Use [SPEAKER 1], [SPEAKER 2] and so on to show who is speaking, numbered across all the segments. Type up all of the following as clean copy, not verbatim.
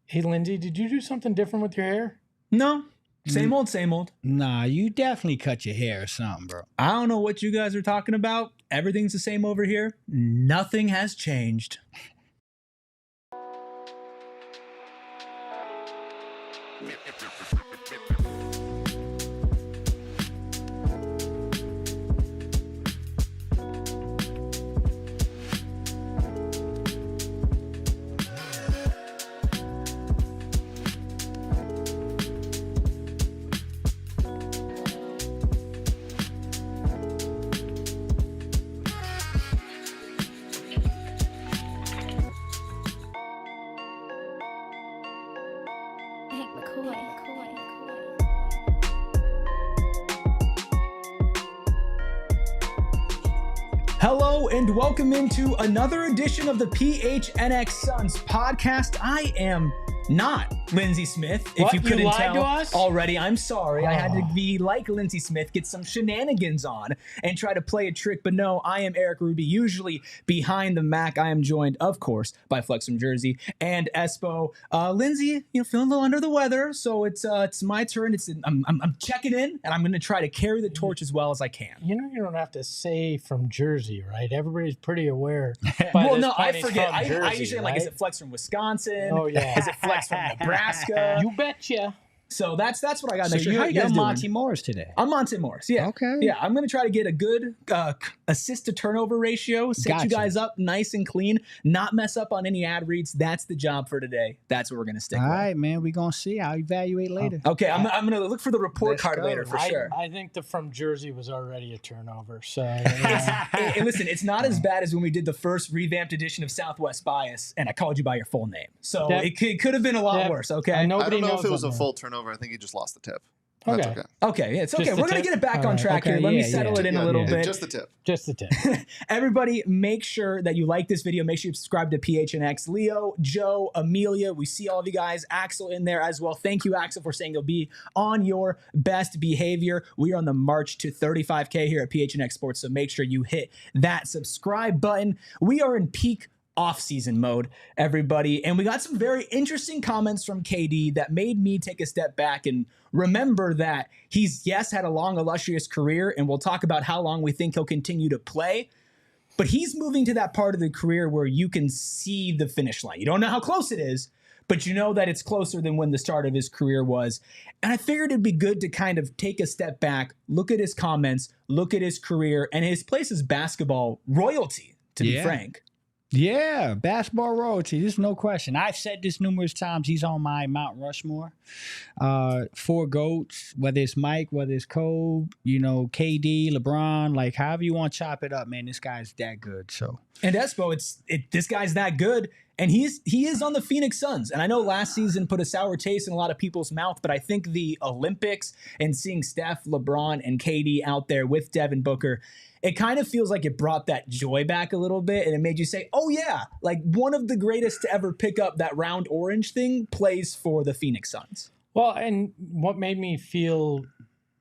[SPEAKER 1] Hey, Lindsay, did you do something different with your hair?
[SPEAKER 2] No. Same old, same old.
[SPEAKER 3] Nah, you definitely cut your hair or something, bro.
[SPEAKER 2] I don't know what you guys are talking about. Everything's the same over here. Nothing has changed. Hello and welcome into another edition of the PHNX Suns Podcast. I am not Lindsey Smith, if you couldn't
[SPEAKER 1] lied
[SPEAKER 2] tell
[SPEAKER 1] to us?
[SPEAKER 2] already. I'm sorry. I had to be like Lindsey Smith, get some shenanigans on and try to play a trick. But no, I am Eric Ruby, usually behind the Mac. I am joined, of course, by Flex from Jersey and Espo. Lindsey, feeling a little under the weather, so it's my turn. I'm checking in, and I'm going to try to carry the torch as well as I can.
[SPEAKER 1] You don't have to say from Jersey, right? Everybody's pretty aware.
[SPEAKER 2] Well, no, I forget. I usually am like, is it Flex from Wisconsin?
[SPEAKER 1] Oh, yeah.
[SPEAKER 2] Is it Flex from Nebraska?
[SPEAKER 1] You betcha.
[SPEAKER 2] So that's what I got.
[SPEAKER 3] So
[SPEAKER 2] How you guys
[SPEAKER 3] you're
[SPEAKER 2] doing?
[SPEAKER 3] Monty Morris today.
[SPEAKER 2] I'm Monty Morris. Yeah.
[SPEAKER 3] Okay.
[SPEAKER 2] Yeah, I'm going to try to get a good assist to turnover ratio, set you guys up nice and clean, not mess up on any ad reads. That's the job for today. That's what we're going to stick with.
[SPEAKER 3] All right, man. We're going to see. I'll evaluate later.
[SPEAKER 2] Okay, I'm going to look for the report card later for sure.
[SPEAKER 1] I think the from Jersey was already a turnover. So
[SPEAKER 2] Hey, listen, it's not as bad as when we did the first revamped edition of Southwest Bias, and I called you by your full name. So it could have been a lot worse. Okay.
[SPEAKER 4] I don't know if it was a full turnover. I think he just lost the tip. That's
[SPEAKER 1] Okay.
[SPEAKER 2] Okay, yeah, it's okay. We're going to get it back on track
[SPEAKER 3] Okay,
[SPEAKER 2] here. Let me
[SPEAKER 3] yeah,
[SPEAKER 2] settle it in a little bit.
[SPEAKER 4] Just the tip.
[SPEAKER 1] Just the tip.
[SPEAKER 2] Everybody, make sure that you like this video. Make sure you subscribe to PHNX. Leo, Joe, Amelia, we see all of you guys. Axel in there as well. Thank you, Axel, for saying you'll be on your best behavior. We are on the march to 35K here at PHNX Sports, so make sure you hit that subscribe button. We are in peak off-season mode, everybody, and we got some very interesting comments from KD that made me take a step back and remember that he's had a long, illustrious career, and we'll talk about how long we think he'll continue to play, but he's moving to that part of the career where you can see the finish line. You don't know how close it is, but you know that it's closer than when the start of his career was. And I figured it'd be good to kind of take a step back, look at his comments, look at his career, and his place as basketball royalty, to be frank.
[SPEAKER 3] Yeah, basketball royalty. There's no question. I've said this numerous times. He's on my Mount Rushmore. 4 GOATs, whether it's Mike, whether it's Kobe, KD, LeBron, like however you want to chop it up, man, this guy's that good. So,
[SPEAKER 2] and Espo, this guy's that good, and he is on the Phoenix Suns. And I know last season put a sour taste in a lot of people's mouth, but I think the Olympics and seeing Steph, LeBron, and KD out there with Devin Booker, it kind of feels like it brought that joy back a little bit, and it made you say, oh yeah, like one of the greatest to ever pick up that round orange thing plays for the Phoenix Suns.
[SPEAKER 1] Well, and what made me feel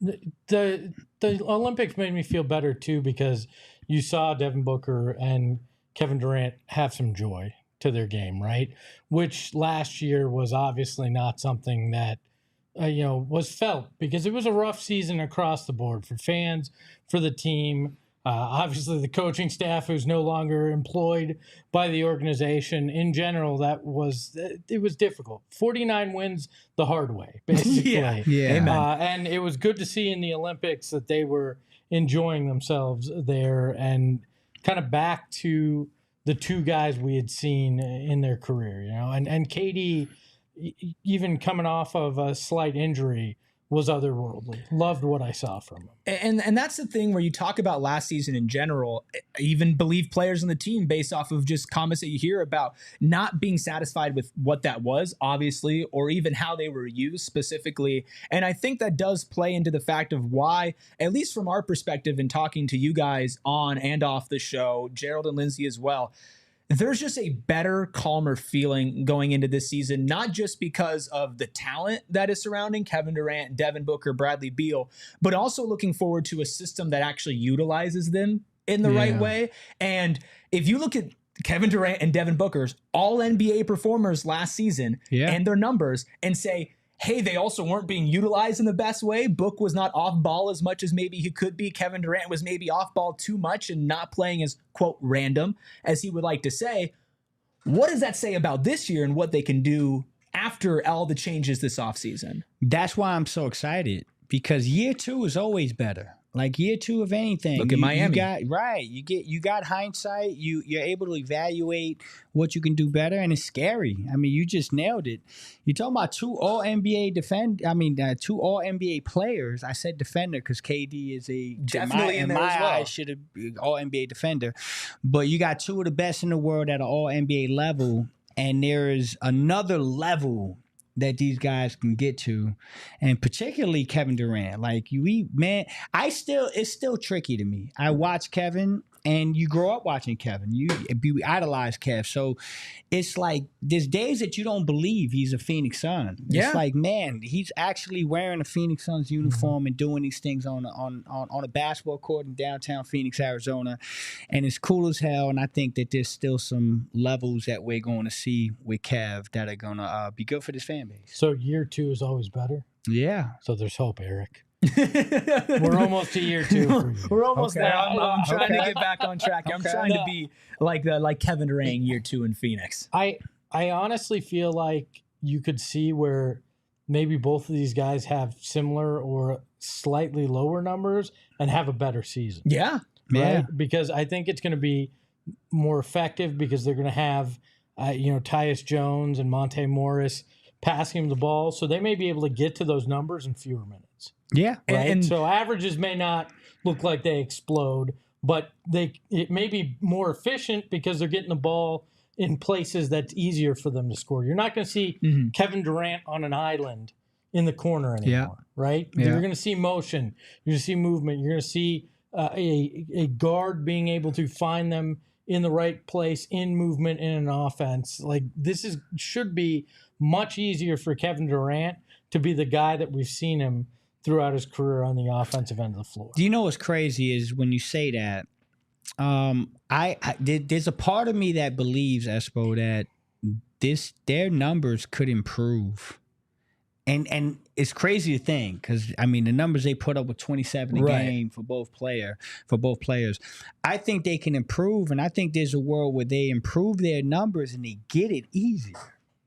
[SPEAKER 1] the Olympics made me feel better too, because you saw Devin Booker and Kevin Durant have some joy to their game, right? Which last year was obviously not something that was felt, because it was a rough season across the board for fans, for the team. Obviously, the coaching staff, who's no longer employed by the organization. In general, it was difficult. 49 wins the hard way, basically.
[SPEAKER 3] yeah.
[SPEAKER 1] And it was good to see in the Olympics that they were enjoying themselves there and kind of back to the two guys we had seen in their career, And KD, even coming off of a slight injury, was otherworldly. Loved what I saw from him.
[SPEAKER 2] And that's the thing where you talk about last season in general, even believe players on the team based off of just comments that you hear about not being satisfied with what that was, obviously, or even how they were used specifically. And I think that does play into the fact of why, at least from our perspective in talking to you guys on and off the show, Gerald and Lindsay as well, there's just a better, calmer feeling going into this season, not just because of the talent that is surrounding Kevin Durant, Devin Booker, Bradley Beal, but also looking forward to a system that actually utilizes them in the right way. And if you look at Kevin Durant and Devin Booker's all NBA performers last season and their numbers and say, hey, they also weren't being utilized in the best way. Book was not off ball as much as maybe he could be. Kevin Durant was maybe off ball too much and not playing as, quote, random as he would like to say. What does that say about this year and what they can do after all the changes this offseason?
[SPEAKER 3] That's why I'm so excited, because year 2 is always better. Like year 2 of anything.
[SPEAKER 2] Look at Miami.
[SPEAKER 3] You got hindsight. You're able to evaluate what you can do better, and it's scary. I mean, you just nailed it. You're talking about 2 All NBA players. I said defender because KD is
[SPEAKER 2] definitely
[SPEAKER 3] in my eyes should have been All NBA defender. But you got 2 of the best in the world at an All NBA level, and there is another level that these guys can get to, and particularly Kevin Durant. Like it's still tricky to me. I watch Kevin, and you grow up watching Kevin. You idolize Kev. So it's like there's days that you don't believe he's a Phoenix Sun. It's like, man, he's actually wearing a Phoenix Suns uniform and doing these things on a basketball court in downtown Phoenix, Arizona. And it's cool as hell. And I think that there's still some levels that we're going to see with Kev that are going to be good for this fan base.
[SPEAKER 1] So year 2 is always better?
[SPEAKER 3] Yeah.
[SPEAKER 1] So there's hope, Eric. We're almost to year 2 for you.
[SPEAKER 2] We're almost there. I'm trying to get back on track. I'm trying to be like Kevin Durant year 2 in Phoenix.
[SPEAKER 1] I honestly feel like you could see where maybe both of these guys have similar or slightly lower numbers and have a better season.
[SPEAKER 2] Yeah.
[SPEAKER 1] Right?
[SPEAKER 3] Yeah.
[SPEAKER 1] Because I think it's going to be more effective because they're going to have Tyus Jones and Monte Morris passing him the ball. So they may be able to get to those numbers in fewer minutes.
[SPEAKER 3] Yeah.
[SPEAKER 1] Right.
[SPEAKER 2] And
[SPEAKER 1] so averages may not look like they explode, but it may be more efficient because they're getting the ball in places that's easier for them to score. You're not going to see Kevin Durant on an island in the corner anymore, right?
[SPEAKER 3] Yeah.
[SPEAKER 1] You're going to see motion. You're going to see movement. You're going to see a guard being able to find them in the right place in movement in an offense. Like should be much easier for Kevin Durant to be the guy that we've seen him throughout his career on the offensive end of the floor.
[SPEAKER 3] Do you know what's crazy is when you say that, there's a part of me that believes, Espo, that their numbers could improve. And it's crazy to think because, I mean, the numbers they put up with 27 a game for both players. I think they can improve, and I think there's a world where they improve their numbers and they get it easier.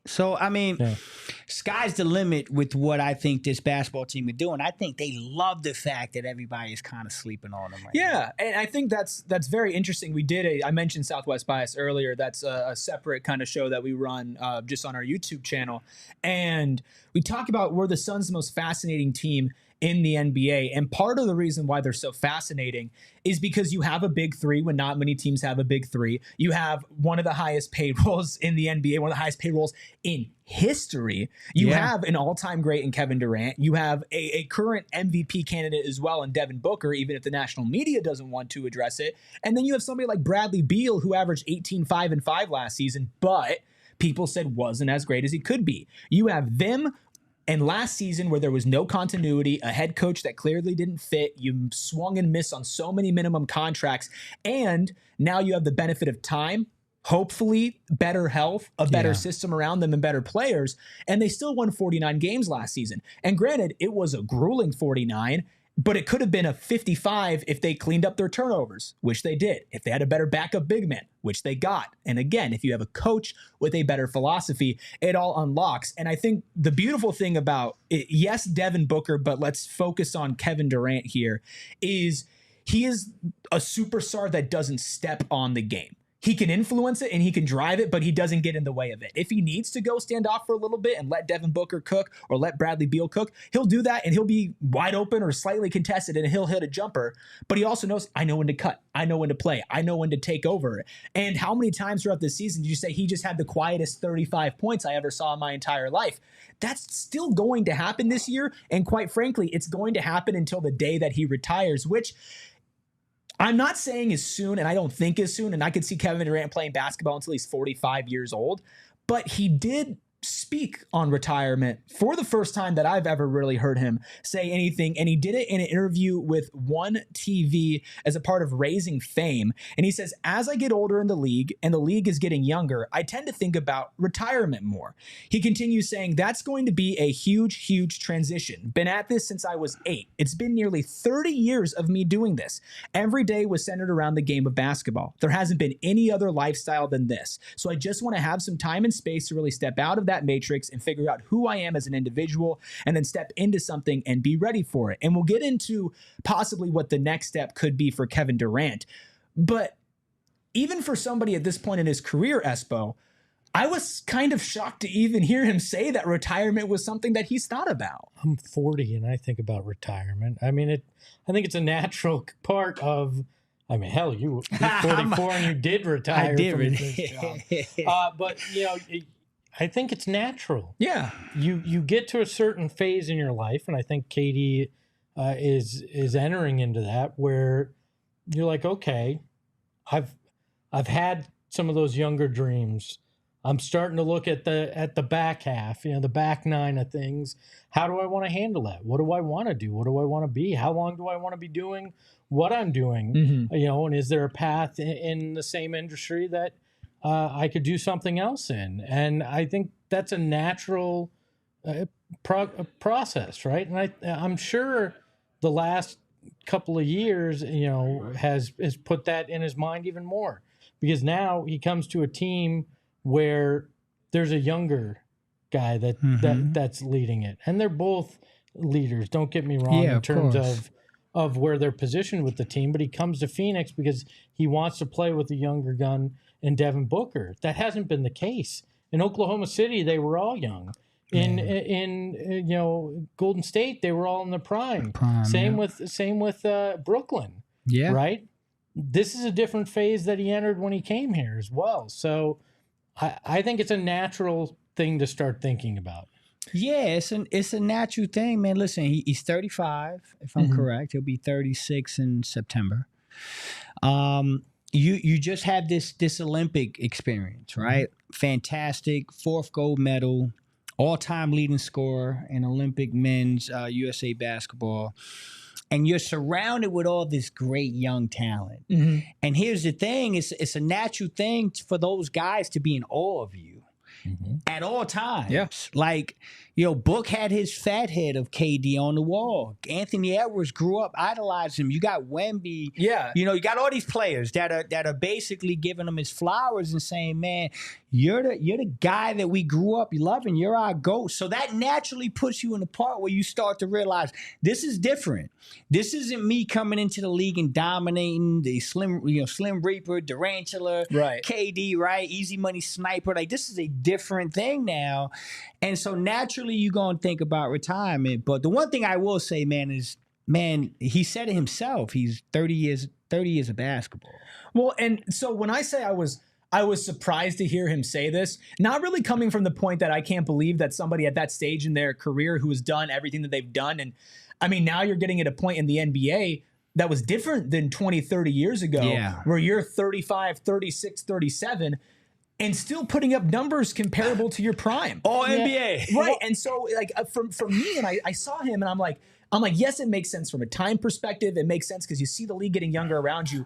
[SPEAKER 3] So, I mean, sky's the limit with what I think this basketball team is doing. I think they love the fact that everybody is kind of sleeping on them right now.
[SPEAKER 2] And I think that's very interesting. I mentioned Southwest Bias earlier. That's a separate kind of show that we run just on our YouTube channel. And we talk about we're the Suns' the most fascinating team in the NBA. And part of the reason why they're so fascinating is because you have a big 3 when not many teams have a big 3. You have one of the highest payrolls in the NBA, one of the highest payrolls in history. You have an all-time great in Kevin Durant. You have a current MVP candidate as well in Devin Booker, even if the national media doesn't want to address it. And then you have somebody like Bradley Beal, who averaged 18, 5, and 5 last season, but people said wasn't as great as he could be. You have them. And last season, where there was no continuity, a head coach that clearly didn't fit, you swung and missed on so many minimum contracts, and now you have the benefit of time, hopefully better health, a better system around them, and better players, and they still won 49 games last season. And granted, it was a grueling 49, but it could have been a 55 if they cleaned up their turnovers, which they did. If they had a better backup big man, which they got. And again, if you have a coach with a better philosophy, it all unlocks. And I think the beautiful thing about it, yes, Devin Booker, but let's focus on Kevin Durant here, is he is a superstar that doesn't step on the game. He can influence it and he can drive it, but he doesn't get in the way of it. If he needs to go stand off for a little bit and let Devin Booker cook or let Bradley Beal cook, he'll do that and he'll be wide open or slightly contested and he'll hit a jumper. But he also knows, I know when to cut. I know when to play. I know when to take over. And how many times throughout the season did you say he just had the quietest 35 points I ever saw in my entire life? That's still going to happen this year. And quite frankly, it's going to happen until the day that he retires, which I'm not saying is soon, and I don't think is soon, and I could see Kevin Durant playing basketball until he's 45 years old, but he did speak on retirement for the first time that I've ever really heard him say anything. And he did it in an interview with One TV as a part of Raising Fame. And he says, as I get older in the league and the league is getting younger, I tend to think about retirement more. He continues saying, that's going to be a huge, huge transition. Been at this since I was 8. It's been nearly 30 years of me doing this. Every day was centered around the game of basketball. There hasn't been any other lifestyle than this. So I just want to have some time and space to really step out of that matrix and figure out who I am as an individual and then step into something and be ready for it. And we'll get into possibly what the next step could be for Kevin Durant. But even for somebody at this point in his career, Espo, I was kind of shocked to even hear him say that retirement was something that he's thought about.
[SPEAKER 1] I'm 40 and I think about retirement. I mean, I think it's a natural part of, I mean, hell, you're 44 and you did retire.
[SPEAKER 3] I did.
[SPEAKER 1] From your first job. But, you know, I think it's natural.
[SPEAKER 2] Yeah.
[SPEAKER 1] You get to a certain phase in your life, and I think KD is entering into that, where you're like, okay, I've had some of those younger dreams. I'm starting to look at the back half, you know, the back nine of things. How do I want to handle that? What do I want to do? What do I want to be? How long do I want to be doing what I'm doing?
[SPEAKER 2] Mm-hmm.
[SPEAKER 1] You know, and is there a path in the same industry that I could do something else in? And I think that's a natural process, right? And I'm sure the last couple of years, you know, has put that in his mind even more, because now he comes to a team where there's a younger guy that's leading it, and they're both leaders. Don't get me wrong, in terms of where they're positioned with the team, but he comes to Phoenix because he wants to play with a younger gun in Devin Booker. That hasn't been the case in Oklahoma City. They were all young. In you know, Golden State, they were all in the prime. Same with Brooklyn.
[SPEAKER 3] Yeah.
[SPEAKER 1] Right. This is a different phase that he entered when he came here as well. So I think it's a natural thing to start thinking about.
[SPEAKER 3] Yeah, it's a natural thing, man. Listen, he's 35, if I'm correct. He'll be 36 in September. You just had this Olympic experience, right? Fantastic, 4th gold medal, all-time leading scorer in Olympic men's USA basketball. And you're surrounded with all this great young talent. Mm-hmm. And here's the thing, it's a natural thing for those guys to be in awe of you. Mm-hmm. At all times.
[SPEAKER 2] Yeah.
[SPEAKER 3] Like, you know, Book had his fat head of KD on the wall. Anthony Edwards grew up idolizing him. You got Wemby.
[SPEAKER 2] Yeah.
[SPEAKER 3] You know, you got all these players that are basically giving him his flowers and saying, man, you're the guy that we grew up loving. You're our GOAT. So that naturally puts you in the part where you start to realize this is different. This isn't me coming into the league and dominating the Slim Reaper, Durantula,
[SPEAKER 2] right.
[SPEAKER 3] KD, right? Easy money sniper. Like, this is a different thing now. And so naturally you're going to think about retirement. But the one thing I will say, man, is, he said it himself. He's 30 years of basketball.
[SPEAKER 2] Well, and so when I say I was surprised to hear him say this, not really coming from the point that I can't believe that somebody at that stage in their career who has done everything that they've done. And I mean, now you're getting at a point in the NBA that was different than 20, 30 years ago, where you're 35, 36, 37, and still putting up numbers comparable to your prime.
[SPEAKER 3] All NBA.
[SPEAKER 2] Right. And so like for me, and I saw him and I'm like, yes, it makes sense from a time perspective. It makes sense because you see the league getting younger around you.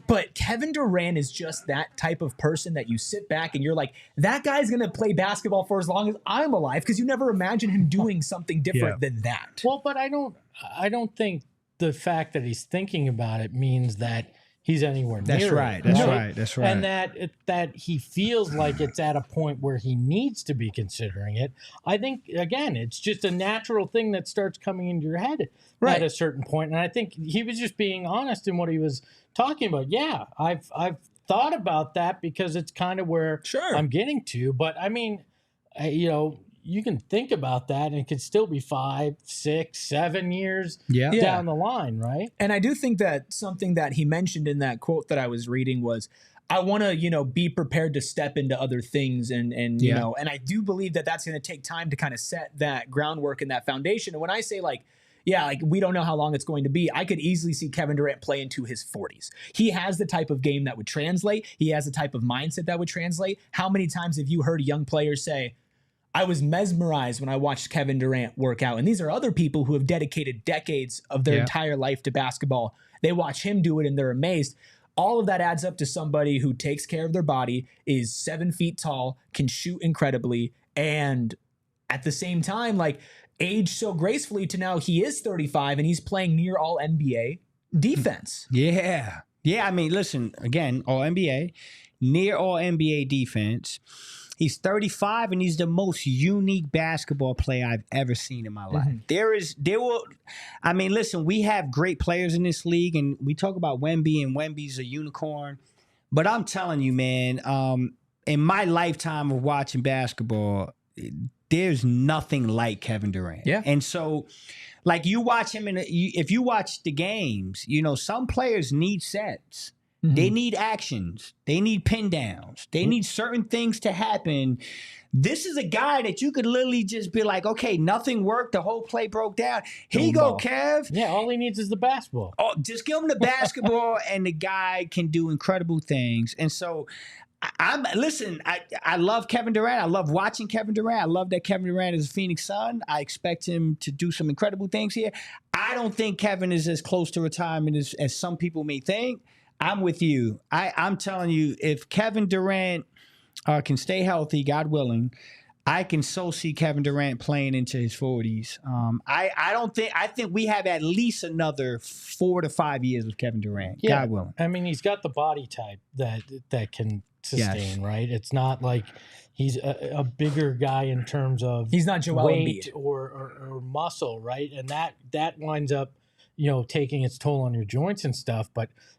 [SPEAKER 2] But Kevin Durant is just that type of person that you sit back and you're like, that guy's going to play basketball for as long as I'm alive, because you never imagine him doing something different than that.
[SPEAKER 1] Well, but I don't think the fact that he's thinking about it means that he's anywhere near it.
[SPEAKER 3] That's right.
[SPEAKER 1] And that he feels like it's at a point where he needs to be considering it. I think, again, it's just a natural thing that starts coming into your head at a certain point. And I think he was just being honest in what he was talking about. Yeah, I've thought about that because it's kind of where I'm getting to. But I mean, you know, you can think about that and it could still be 5, 6, 7 years down the line, right?
[SPEAKER 2] And I do think that something that he mentioned in that quote that I was reading was, I want to, you know, be prepared to step into other things. And you know, and I do believe that that's going to take time to kind of set that groundwork and that foundation. And when I say like we don't know how long it's going to be, I could easily see Kevin Durant play into his 40s. He has the type of game that would translate. He has the type of mindset that would translate. How many times have you heard young players say, I was mesmerized when I watched Kevin Durant work out. And these are other people who have dedicated decades of their entire life to basketball. They watch him do it and they're amazed. All of that adds up to somebody who takes care of their body, is 7 feet tall, can shoot incredibly, and at the same time, like, aged so gracefully to now he is 35 and he's playing near all NBA defense.
[SPEAKER 3] Yeah. I mean, listen, again, all NBA, near all NBA defense. He's 35 and he's the most unique basketball player I've ever seen in my life. Listen, we have great players in this league and we talk about Wemby and Wemby's a unicorn. But I'm telling you, man, in my lifetime of watching basketball, there's nothing like Kevin Durant.
[SPEAKER 2] Yeah.
[SPEAKER 3] And so, like, you watch him if you watch the games, you know, some players need sets. They need actions. They need pin downs. They need certain things to happen. This is a guy that you could literally just be like, okay, nothing worked. The whole play broke down. Here you go, Kev.
[SPEAKER 1] Yeah, all he needs is the basketball.
[SPEAKER 3] Oh, just give him the basketball and the guy can do incredible things. And so I love Kevin Durant. I love watching Kevin Durant. I love that Kevin Durant is a Phoenix Sun. I expect him to do some incredible things here. I don't think Kevin is as close to retirement as some people may think. I'm with you. I'm telling you, if Kevin Durant can stay healthy, God willing, I can so see Kevin Durant playing into his 40s. I think we have at least another 4 to 5 years of Kevin Durant.
[SPEAKER 1] Yeah.
[SPEAKER 3] God willing.
[SPEAKER 1] I mean, he's got the body type that can sustain, right? It's not like he's a bigger guy in terms of
[SPEAKER 2] he's not Joel
[SPEAKER 1] weight
[SPEAKER 2] Embiid.
[SPEAKER 1] or muscle, right? And that winds up, you know, taking its toll on your joints and stuff.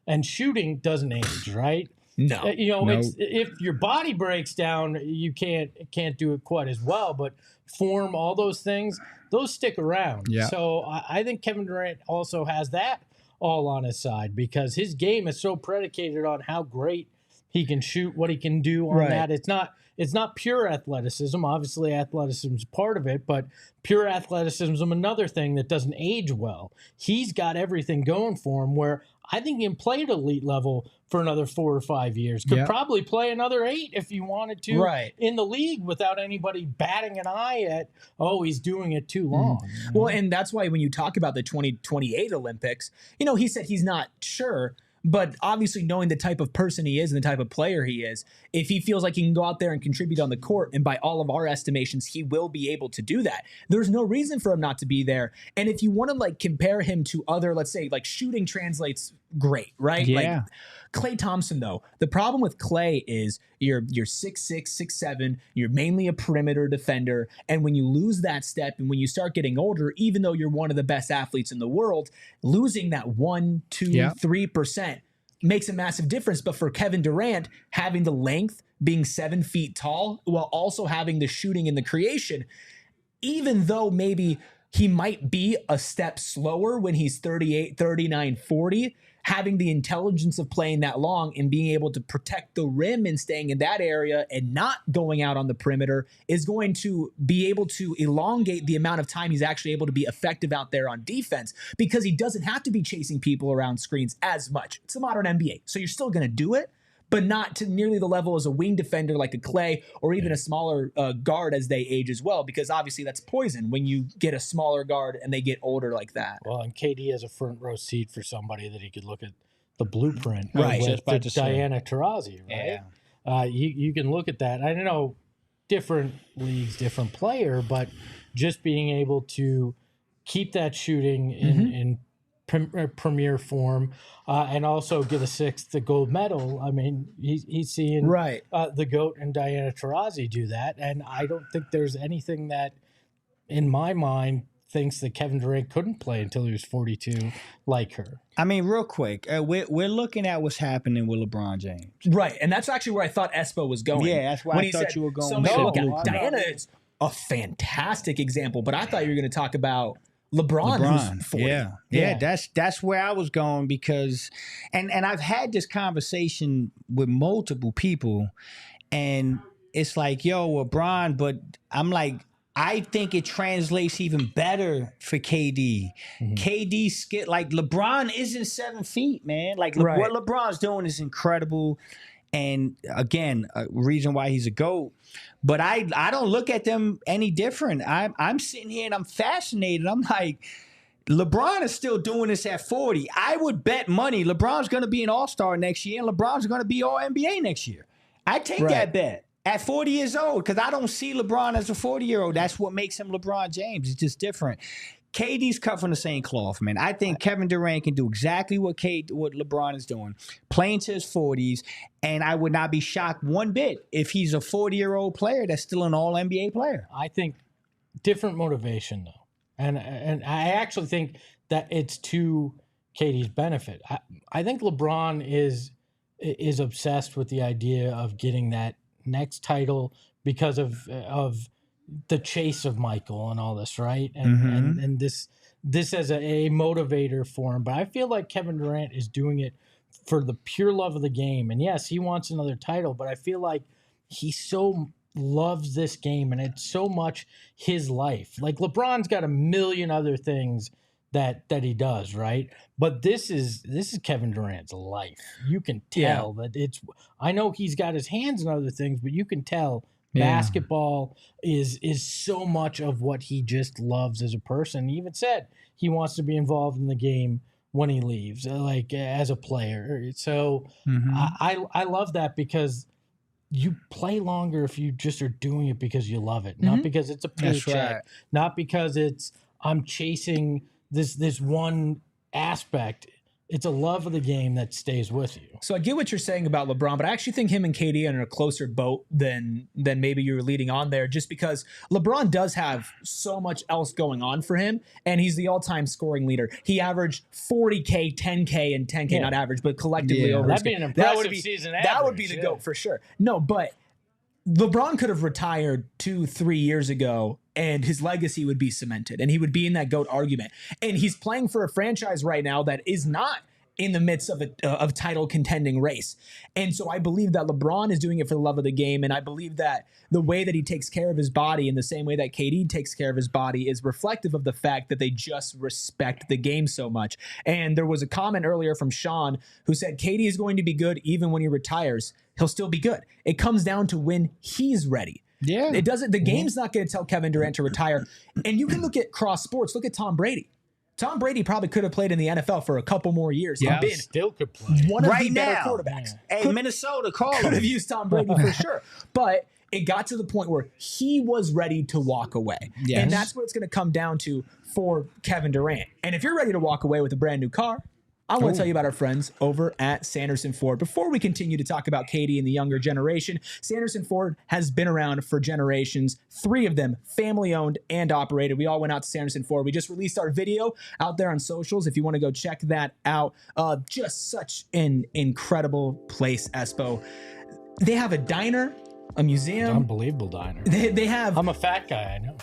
[SPEAKER 1] And shooting doesn't age, right?
[SPEAKER 2] No.
[SPEAKER 1] It's, if your body breaks down, you can't do it quite as well. But form, all those things, those stick around.
[SPEAKER 3] Yeah.
[SPEAKER 1] So I think Kevin Durant also has that all on his side because his game is so predicated on how great he can shoot, what he can do on that. It's not pure athleticism. Obviously, athleticism is part of it, but pure athleticism is another thing that doesn't age well. He's got everything going for him where I think he can play at elite level for another 4 or 5 years. Could probably play another 8 if he wanted to in the league without anybody batting an eye at, oh, he's doing it too long.
[SPEAKER 2] Well, and that's why when you talk about the 2028 Olympics, you know, he said he's not sure. But obviously knowing the type of person he is and the type of player he is, if he feels like he can go out there and contribute on the court, and by all of our estimations, he will be able to do that. There's no reason for him not to be there. And if you want to like compare him to other, let's say like shooting translates great, right?
[SPEAKER 3] Yeah.
[SPEAKER 2] Like Klay Thompson, though, the problem with Klay is you're 6'6", 6'7", you're mainly a perimeter defender. And when you lose that step and when you start getting older, even though you're one of the best athletes in the world, losing that 1%, 2%, 3% makes a massive difference. But for Kevin Durant, having the length, being 7 feet tall, while also having the shooting and the creation, even though maybe he might be a step slower when he's 38, 39, 40, having the intelligence of playing that long and being able to protect the rim and staying in that area and not going out on the perimeter is going to be able to elongate the amount of time he's actually able to be effective out there on defense because he doesn't have to be chasing people around screens as much. It's a modern NBA, so you're still going to do it, but not to nearly the level as a wing defender like a Klay or even a smaller guard as they age as well, because obviously that's poison when you get a smaller guard and they get older like that.
[SPEAKER 1] Well, and KD has a front row seat for somebody that he could look at the blueprint
[SPEAKER 2] Right.
[SPEAKER 1] with Diana Taurasi, right?
[SPEAKER 3] Yeah.
[SPEAKER 1] You can look at that. I don't know, different leagues, different player, but just being able to keep that shooting in premier form and also get a 6th gold medal. I mean, he's seeing the GOAT and Diana Taurasi do that, and I don't think there's anything that, in my mind, thinks that Kevin Durant couldn't play until he was 42 like her.
[SPEAKER 3] I mean, real quick, we're looking at what's happening with LeBron James.
[SPEAKER 2] Right, and that's actually where I thought Espo was going.
[SPEAKER 3] Yeah, that's why
[SPEAKER 2] when
[SPEAKER 3] I thought you were going.
[SPEAKER 2] Diana is a fantastic example, but I thought you were going to talk about LeBron, who's 40.
[SPEAKER 3] Yeah. That's where I was going because, and I've had this conversation with multiple people, and it's like, yo, LeBron, but I'm like, I think it translates even better for KD. KD like LeBron isn't 7 feet, man. Like what LeBron's doing is incredible. And again, a reason why he's a GOAT. But I don't look at them any different. I'm sitting here and I'm fascinated. I'm like, LeBron is still doing this at 40. I would bet money LeBron's going to be an all-star next year and LeBron's going to be all-NBA next year. I take that bet at 40 years old because I don't see LeBron as a 40-year-old. That's what makes him LeBron James. It's just different. KD's cut from the same cloth, man. I think Kevin Durant can do exactly what LeBron is doing, playing to his 40s, and I would not be shocked one bit if he's a 40-year-old player that's still an all-NBA player.
[SPEAKER 1] I think different motivation, though. And I actually think that it's to KD's benefit. I think LeBron is obsessed with the idea of getting that next title because of the chase of Michael and all this, right? And this as a motivator for him. But I feel like Kevin Durant is doing it for the pure love of the game. And yes, he wants another title, but I feel like he so loves this game and it's so much his life. Like LeBron's got a million other things that he does, right? But this is Kevin Durant's life. You can tell that it's, I know he's got his hands in other things, but you can tell basketball is so much of what he just loves as a person. He even said he wants to be involved in the game when he leaves, like as a player. So I love that because you play longer if you just are doing it because you love it, not because it's a paycheck, not because it's I'm chasing this one aspect. It's a love of the game that stays with you.
[SPEAKER 2] So I get what you're saying about LeBron, but I actually think him and KD are in a closer boat than maybe you were leading on there, just because LeBron does have so much else going on for him, and he's the all-time scoring leader. He averaged 40K, 10K, and 10K, not average, but collectively over.
[SPEAKER 1] That'd be an impressive season average.
[SPEAKER 2] That would be the GOAT for sure. No, but LeBron could have retired 2-3 years ago and his legacy would be cemented and he would be in that GOAT argument. And he's playing for a franchise right now that is not in the midst of a title contending race. And so I believe that LeBron is doing it for the love of the game. And I believe that the way that he takes care of his body in the same way that KD takes care of his body is reflective of the fact that they just respect the game so much. And there was a comment earlier from Sean who said KD is going to be good even when he retires. He'll still be good. It comes down to when he's ready.
[SPEAKER 3] Yeah.
[SPEAKER 2] It doesn't, the game's not going to tell Kevin Durant to retire. And you can look at cross sports. Look at Tom Brady. Tom Brady probably could have played in the NFL for a couple more years.
[SPEAKER 1] Yeah, been still could play.
[SPEAKER 2] One of the better quarterbacks.
[SPEAKER 3] Hey, Minnesota, call him.
[SPEAKER 2] Could have used Tom Brady for sure. But it got to the point where he was ready to walk away. Yes. And that's what it's going to come down to for Kevin Durant. And if you're ready to walk away with a brand new car, I want to tell you about our friends over at Sanderson Ford. Before we continue to talk about KD and the younger generation, Sanderson Ford has been around for generations, 3 of them family-owned and operated. We all went out to Sanderson Ford. We just released our video out there on socials if you want to go check that out. Just such an incredible place, Espo. They have a diner, a museum.
[SPEAKER 1] Unbelievable diner.
[SPEAKER 2] They have...
[SPEAKER 1] I'm a fat guy, I know.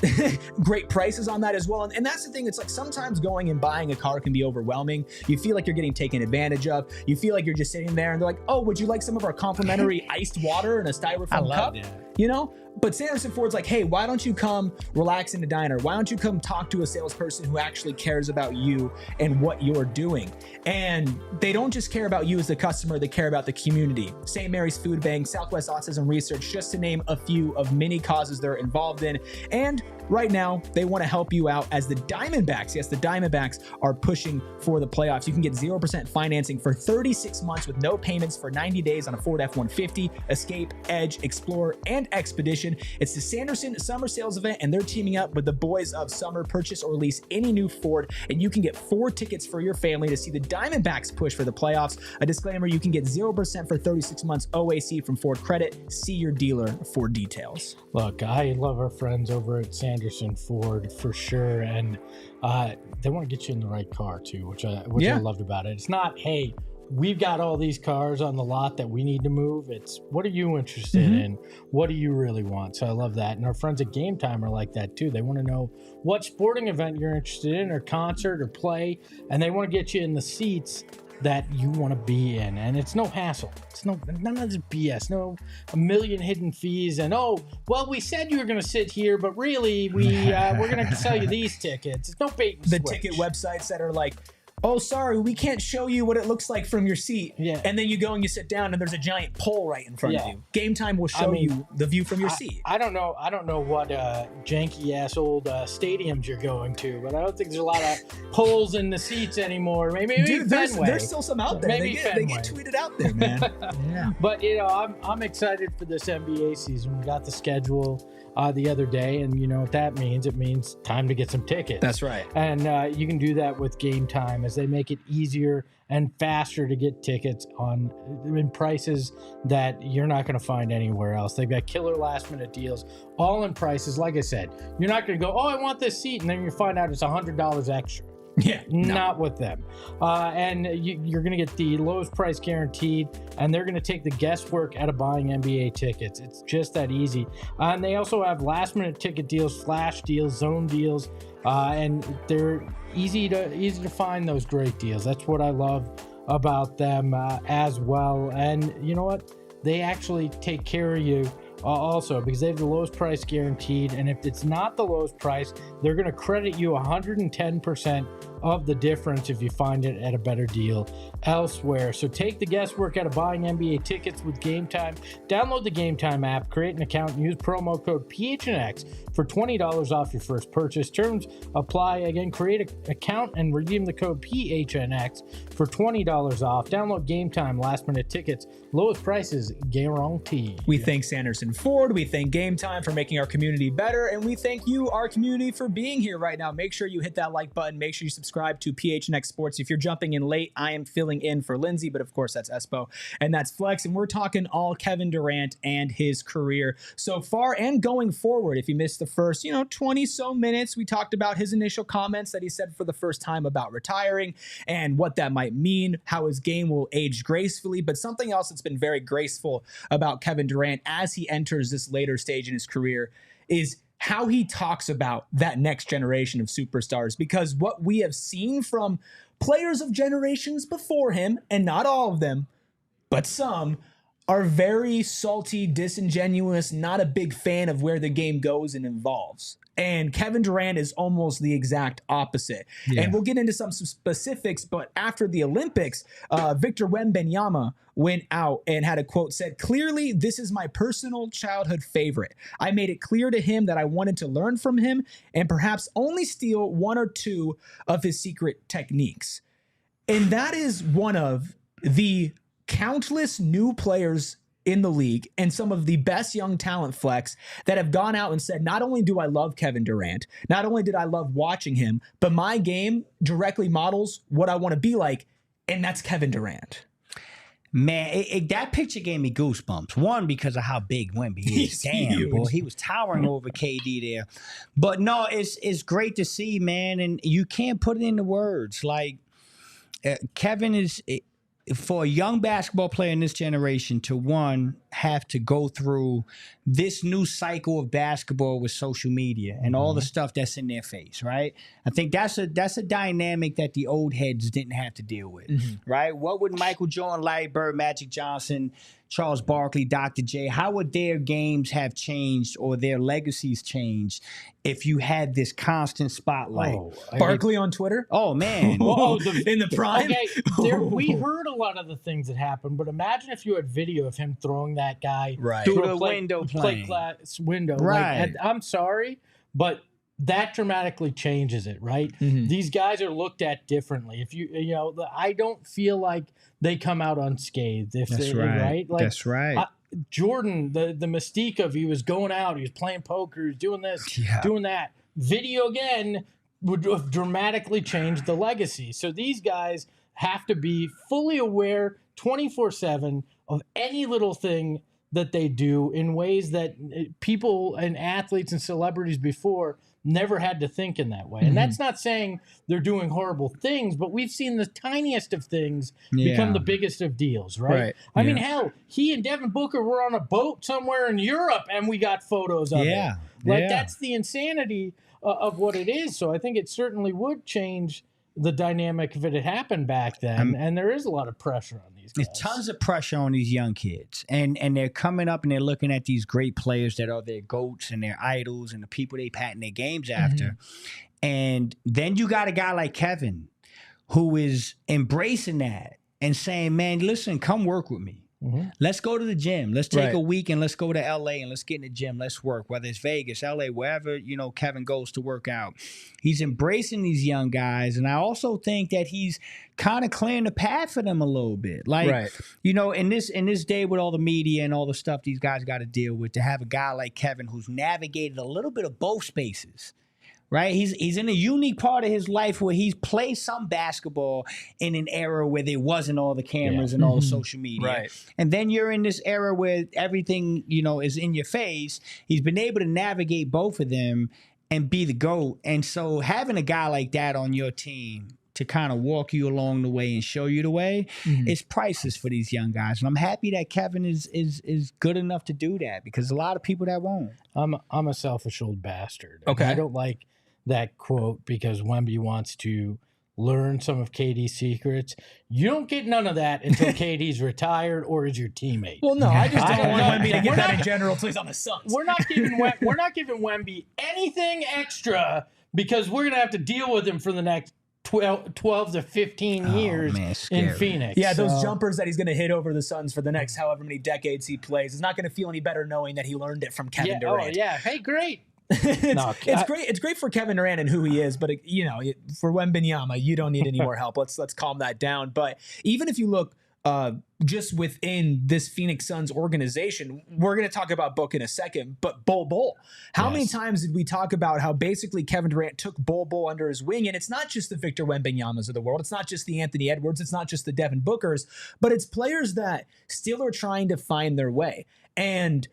[SPEAKER 2] Great prices on that as well. And that's the thing. It's like sometimes going and buying a car can be overwhelming. You feel like you're getting taken advantage of. You feel like you're just sitting there and they're like, oh, would you like some of our complimentary iced water in a styrofoam cup?
[SPEAKER 3] That.
[SPEAKER 2] You know? But Sanderson Ford's like, hey, why don't you come relax in the diner? Why don't you come talk to a salesperson who actually cares about you and what you're doing? And they don't just care about you as the customer, they care about the community. St. Mary's Food Bank, Southwest Autism Research, just to name a few of many causes they're involved in. And right now, they want to help you out as the Diamondbacks. Yes, the Diamondbacks are pushing for the playoffs. You can get 0% financing for 36 months with no payments for 90 days on a Ford F-150, Escape, Edge, Explorer, and Expedition. It's the Sanderson Summer Sales Event, and they're teaming up with the Boys of Summer. Purchase or lease any new Ford, and you can get 4 tickets for your family to see the Diamondbacks push for the playoffs. A disclaimer, you can get 0% for 36 months OAC from Ford Credit. See your dealer for details.
[SPEAKER 1] Look, I love our friends over at Sanderson Ford for sure, and they want to get you in the right car too, which I loved about it. It's not, hey, we've got all these cars on the lot that we need to move. It's what are you interested in? What do you really want? So I love that. And our friends at Game Time are like that too. They want to know what sporting event you're interested in, or concert or play, and they want to get you in the seats that you want to be in. And it's no hassle. It's none of this BS. No a million hidden fees and we said you were going to sit here, but really we're going to sell you these tickets. It's no bait and
[SPEAKER 2] the
[SPEAKER 1] switch.
[SPEAKER 2] ticket websites that are like, oh, sorry, we can't show you what it looks like from your seat.
[SPEAKER 1] Yeah.
[SPEAKER 2] And then you go and you sit down and there's a giant pole right in front of you. Game Time will show you the view from your seat.
[SPEAKER 1] I don't know what janky ass old stadiums you're going to, but I don't think there's a lot of poles in the seats anymore. Maybe
[SPEAKER 2] Dude,
[SPEAKER 1] Fenway.
[SPEAKER 2] there's still some out there.
[SPEAKER 1] Maybe
[SPEAKER 2] They get tweeted out there, man. Yeah.
[SPEAKER 1] But I'm excited for this NBA season. We got the schedule the other day, and you know what that means. It means time to get some tickets.
[SPEAKER 2] That's right.
[SPEAKER 1] And you can do that with Game Time as they make it easier and faster to get tickets in prices that you're not going to find anywhere else. They've got killer last minute deals, all in prices. Like I said, you're not going to go, oh, I want this seat, and then you find out it's $100 extra.
[SPEAKER 2] Yeah,
[SPEAKER 1] not with them. And you're going to get the lowest price guaranteed, and they're going to take the guesswork out of buying NBA tickets. It's just that easy. And they also have last minute ticket deals, flash deals, zone deals, and they're easy to find those great deals. That's what I love about them as well. And you know what? They actually take care of you also, because they have the lowest price guaranteed, and if it's not the lowest price, they're going to credit you 110% of the difference if you find it at a better deal elsewhere. So take the guesswork out of buying NBA tickets with Game Time. Download the Game Time app, create an account, and use promo code PHNX for $20 off your first purchase. Terms apply. Again, create an account and redeem the code PHNX for $20 off. Download Game Time, last minute tickets, lowest prices guaranteed.
[SPEAKER 2] We thank Sanderson Ford, we thank Game Time for making our community better, and we thank you, our community, for being here right now. Make sure you hit that like button. Make sure you subscribe to PHNX Sports. If you're jumping in late, I am filling in for Lindsay, but of course that's Espo and that's Flex, and we're talking all Kevin Durant and his career so far and going forward. If you missed the first 20 so minutes, we talked about his initial comments that he said for the first time about retiring and what that might mean, how his game will age gracefully. But something else that's been very graceful about Kevin Durant as he enters this later stage in his career is how he talks about that next generation of superstars, because what we have seen from players of generations before him, and not all of them, but some, are very salty, disingenuous, not a big fan of where the game goes and evolves. And Kevin Durant is almost the exact opposite. Yeah. And we'll get into some specifics, but after the Olympics, Victor Wembanyama went out and had a quote said, "Clearly, this is my personal childhood favorite. I made it clear to him that I wanted to learn from him and perhaps only steal one or two of his secret techniques." And that is one of the countless new players in the league and some of the best young talent, Flex, that have gone out and said, not only do I love Kevin Durant, not only did I love watching him, but my game directly models what I want to be like, and that's Kevin Durant.
[SPEAKER 3] Man, that picture gave me goosebumps. One, because of how big Wemby is.
[SPEAKER 2] He's
[SPEAKER 3] Damn,
[SPEAKER 2] huge.
[SPEAKER 3] boy, he was towering over KD there. But no, it's great to see, man, and you can't put it into words. Like, Kevin is... for a young basketball player in this generation to, one, have to go through this new cycle of basketball with social media and all the stuff that's in their face, right? I think that's a dynamic that the old heads didn't have to deal with, right? What would Michael Jordan, Larry Bird, Magic Johnson, Charles Barkley, Dr. J, how would their games have changed or their legacies changed if you had this constant spotlight?
[SPEAKER 2] Barkley on Twitter?
[SPEAKER 3] Oh, man.
[SPEAKER 2] In the prime?
[SPEAKER 1] Okay, we heard a lot of the things that happened, but imagine if you had video of him throwing that guy
[SPEAKER 3] through the window
[SPEAKER 1] plate glass window.
[SPEAKER 3] Right.
[SPEAKER 1] Like, I'm sorry, but that dramatically changes it, right? These guys are looked at differently. If I don't feel like they come out unscathed. Right? Like,
[SPEAKER 3] that's right.
[SPEAKER 1] Jordan, the mystique of he was going out, he was playing poker, he was doing this, doing that. Video again would have dramatically changed the legacy. So these guys have to be fully aware 24/7 of any little thing that they do in ways that people and athletes and celebrities before never had to think in that way. And that's not saying they're doing horrible things, but we've seen the tiniest of things become the biggest of deals, right? I mean, hell, he and Devin Booker were on a boat somewhere in Europe and we got photos of it. Like, that's the insanity of what it is. So I think it certainly would change the dynamic if it had happened back then. And there is a lot of pressure on these guys.
[SPEAKER 3] There's tons of pressure on these young kids. And they're coming up and they're looking at these great players that are their GOATs and their idols and the people they pattern their games after. And then you got a guy like Kevin who is embracing that and saying, man, listen, come work with me. Let's go to the gym. Let's take a week and let's go to LA and let's get in the gym. Let's work, whether it's Vegas, LA, wherever, Kevin goes to work out. He's embracing these young guys. And I also think that he's kind of clearing the path for them a little bit. Like, in this day with all the media and all the stuff these guys got to deal with, to have a guy like Kevin who's navigated a little bit of both spaces. Right, he's in a unique part of his life where he's played some basketball in an era where there wasn't all the cameras and all the social media.
[SPEAKER 2] Right.
[SPEAKER 3] And then you're in this era where everything, is in your face. He's been able to navigate both of them and be the GOAT. And so having a guy like that on your team to kind of walk you along the way and show you the way, it's priceless for these young guys. And I'm happy that Kevin is good enough to do that, because a lot of people that won't.
[SPEAKER 1] I'm a selfish old bastard.
[SPEAKER 2] Okay.
[SPEAKER 1] I don't like that quote because Wemby wants to learn some of KD's secrets. You don't get none of that until KD's retired or is your teammate.
[SPEAKER 2] Well, no, I just don't want Wemby to get that in general until he's on the Suns.
[SPEAKER 1] We're not giving Wemby anything extra because we're gonna have to deal with him for the next 12 to 15 years in Phoenix.
[SPEAKER 2] Yeah, those jumpers that he's going to hit over the Suns for the next however many decades he plays, it's not going to feel any better knowing that he learned it from Kevin Durant.
[SPEAKER 1] Oh, yeah. Hey, great.
[SPEAKER 2] It's great. It's great for Kevin Durant and who he is, but for Wembanyama, you don't need any more help. Let's calm that down. But even if you look just within this Phoenix Suns organization, we're going to talk about Book in a second, but Bol. How many times did we talk about how basically Kevin Durant took Bol under his wing? And it's not just the Victor Wembanyamas of the world. It's not just the Anthony Edwards. It's not just the Devin Bookers, but it's players that still are trying to find their way. And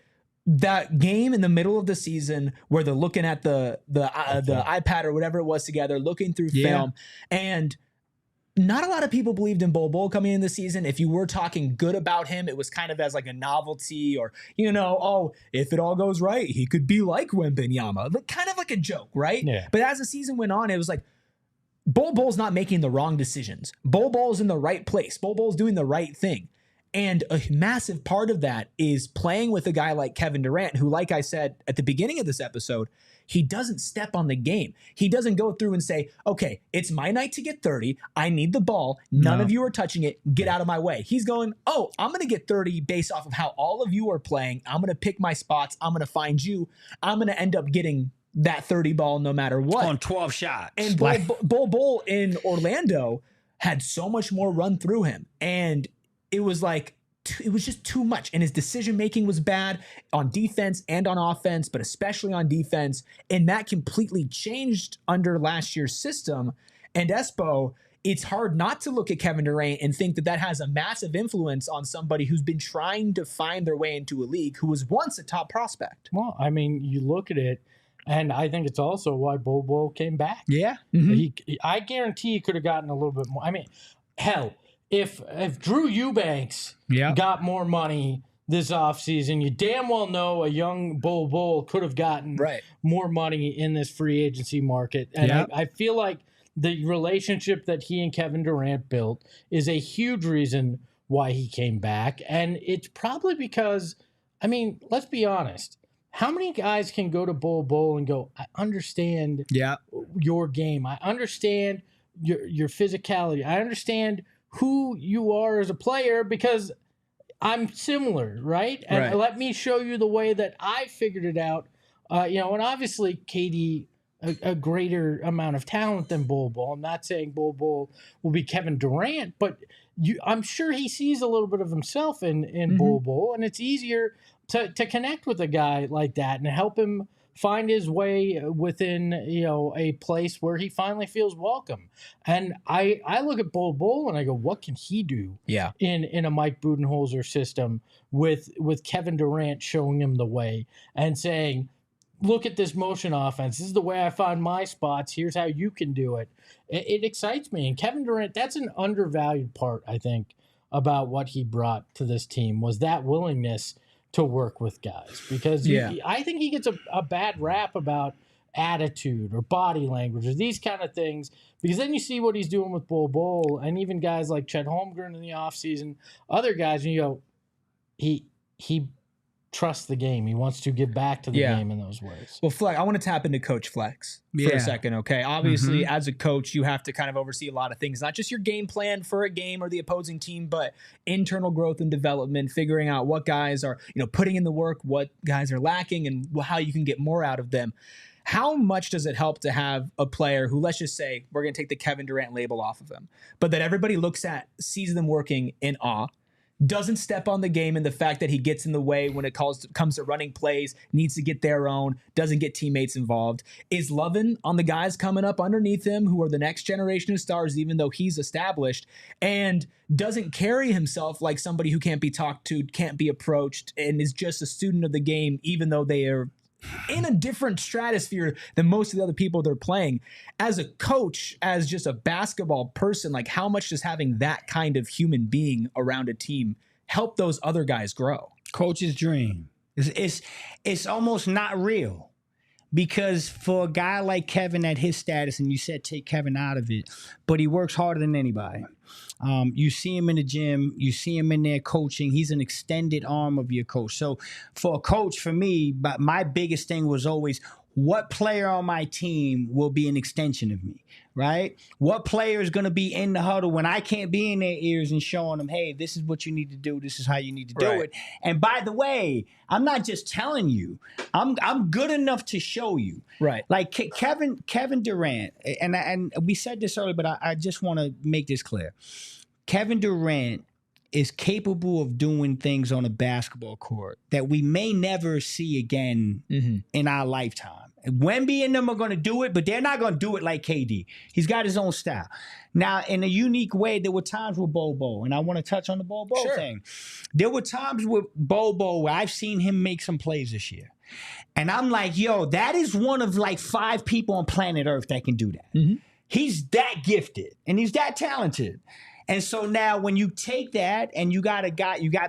[SPEAKER 2] that game in the middle of the season where they're looking at the iPad or whatever it was together, looking through film, and not a lot of people believed in Bol coming in the season. If you were talking good about him, it was kind of as like a novelty, or, if it all goes right, he could be like Wembanyama, kind of like a joke, right?
[SPEAKER 1] Yeah.
[SPEAKER 2] But as the season went on, it was like, Bol's not making the wrong decisions. Bol's in the right place. Bol's doing the right thing. And a massive part of that is playing with a guy like Kevin Durant, who, like I said at the beginning of this episode, he doesn't step on the game. He doesn't go through and say, okay, it's my night to get 30. I need the ball. None of you are touching it. Get out of my way. He's going, I'm going to get 30 based off of how all of you are playing. I'm going to pick my spots. I'm going to find you. I'm going to end up getting that 30 ball no matter what.
[SPEAKER 3] On 12 shots.
[SPEAKER 2] And Bol in Orlando had so much more run through him. And it was just too much. And his decision-making was bad on defense and on offense, but especially on defense. And that completely changed under last year's system. And Espo, it's hard not to look at Kevin Durant and think that has a massive influence on somebody who's been trying to find their way into a league, who was once a top prospect.
[SPEAKER 1] Well, I mean, you look at it, and I think it's also why Bol came back.
[SPEAKER 2] Yeah.
[SPEAKER 1] I guarantee he could have gotten a little bit more. I mean, hell, if Drew Eubanks got more money this offseason, you damn well know a young Bol could have gotten more money in this free agency market. And I feel like the relationship that he and Kevin Durant built is a huge reason why he came back. And it's probably because, I mean, let's be honest. How many guys can go to Bol and go, I understand your game. I understand your physicality. I understand who you are as a player because I'm similar, right? And let me show you the way that I figured it out. And obviously KD, a greater amount of talent than Bol. I'm not saying Bol will be Kevin Durant, but I'm sure he sees a little bit of himself in Bol, and it's easier to connect with a guy like that and help him find his way within, a place where he finally feels welcome. And I look at Bol and I go, what can he do in a Mike Budenholzer system with Kevin Durant showing him the way and saying, look at this motion offense. This is the way I find my spots. Here's how you can do it. It excites me. And Kevin Durant, that's an undervalued part, I think, about what he brought to this team, was that willingness to work with guys, because I think he gets a bad rap about attitude or body language or these kind of things, because then you see what he's doing with Bol and even guys like Chet Holmgren in the offseason, other guys, and you go, he trust the game. He wants to give back to the game in those ways.
[SPEAKER 2] Well, Flex, I want to tap into Coach Flex for a second, okay? Obviously, as a coach, you have to kind of oversee a lot of things, not just your game plan for a game or the opposing team, but internal growth and development, figuring out what guys are, putting in the work, what guys are lacking, and how you can get more out of them. How much does it help to have a player who, let's just say, we're going to take the Kevin Durant label off of him, but that everybody looks at, sees them working in awe, doesn't step on the game in the fact that he gets in the way when it comes to running plays, needs to get their own, doesn't get teammates involved, is loving on the guys coming up underneath him who are the next generation of stars, even though he's established, and doesn't carry himself like somebody who can't be talked to, can't be approached, and is just a student of the game, even though they are in a different stratosphere than most of the other people they're playing. As a coach, as just a basketball person, like how much does having that kind of human being around a team help those other guys grow?
[SPEAKER 3] Coach's dream. It's almost not real. Because for a guy like Kevin at his status, and you said take Kevin out of it, but he works harder than anybody. You see him in the gym. You see him in there coaching. He's an extended arm of your coach. So for a coach, for me, my biggest thing was always, what player on my team will be an extension of me, right? What player is going to be in the huddle when I can't be in their ears and showing them, hey, this is what you need to do. This is how you need to do it. And by the way, I'm not just telling you. I'm good enough to show you.
[SPEAKER 2] Right.
[SPEAKER 3] Like Kevin Durant, and we said this earlier, but I just want to make this clear. Kevin Durant is capable of doing things on a basketball court that we may never see again in our lifetime. Wemby and them are going to do it, but they're not going to do it like KD. He's got his own style. Now, in a unique way, there were times with Bobo, and I want to touch on the Bobo thing. There were times with Bobo where I've seen him make some plays this year. And I'm like, yo, that is one of like 5 people on planet Earth that can do that. He's that gifted, and he's that talented. And so now when you take that and you got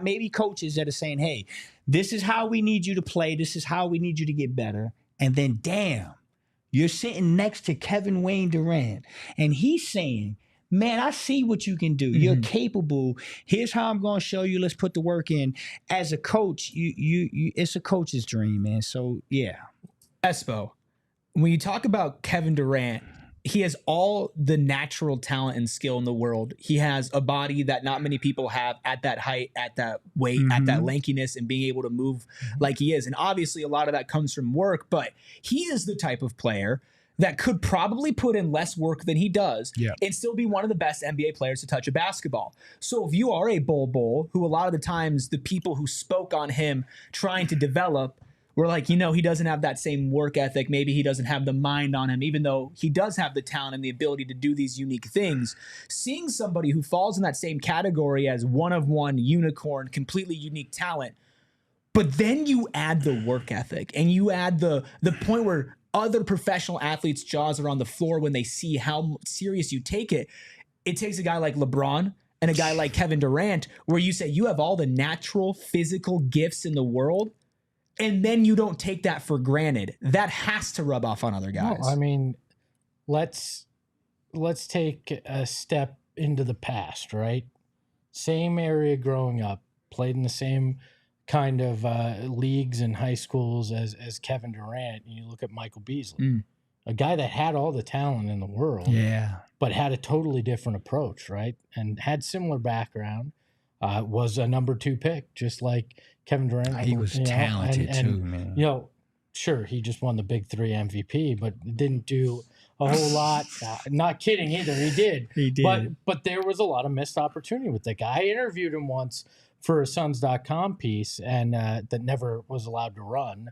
[SPEAKER 3] maybe coaches that are saying, hey, this is how we need you to play. This is how we need you to get better. And then, damn, you're sitting next to Kevin Wayne Durant. And he's saying, man, I see what you can do. You're capable. Here's how I'm going to show you. Let's put the work in. As a coach, you it's a coach's dream, man. So, yeah.
[SPEAKER 2] Espo, when you talk about Kevin Durant, he has all the natural talent and skill in the world. He has a body that not many people have at that height, at that weight, at that lankiness, and being able to move like he is. And obviously a lot of that comes from work, but he is the type of player that could probably put in less work than he does and still be one of the best NBA players to touch a basketball. So if you are a bull, who a lot of the times the people who spoke on him trying to develop we're like, he doesn't have that same work ethic. Maybe he doesn't have the mind on him, even though he does have the talent and the ability to do these unique things. Seeing somebody who falls in that same category as one-of-one unicorn, completely unique talent, but then you add the work ethic and you add the point where other professional athletes' jaws are on the floor when they see how serious you take it. It takes a guy like LeBron and a guy like Kevin Durant, where you say you have all the natural physical gifts in the world, and then you don't take that for granted. That has to rub off on other guys.
[SPEAKER 1] No, I mean, let's take a step into the past, right? Same area growing up, played in the same kind of leagues and high schools as Kevin Durant. You look at Michael Beasley, a guy that had all the talent in the world, but had a totally different approach, right? And had similar background. Was a number 2 pick, just like Kevin Durant.
[SPEAKER 3] He was talented too, man.
[SPEAKER 1] Sure, he just won the Big 3 MVP, but didn't do a whole lot. Not kidding either, he did.
[SPEAKER 3] He did.
[SPEAKER 1] But there was a lot of missed opportunity with that guy. I interviewed him once for a Suns.com piece, and that never was allowed to run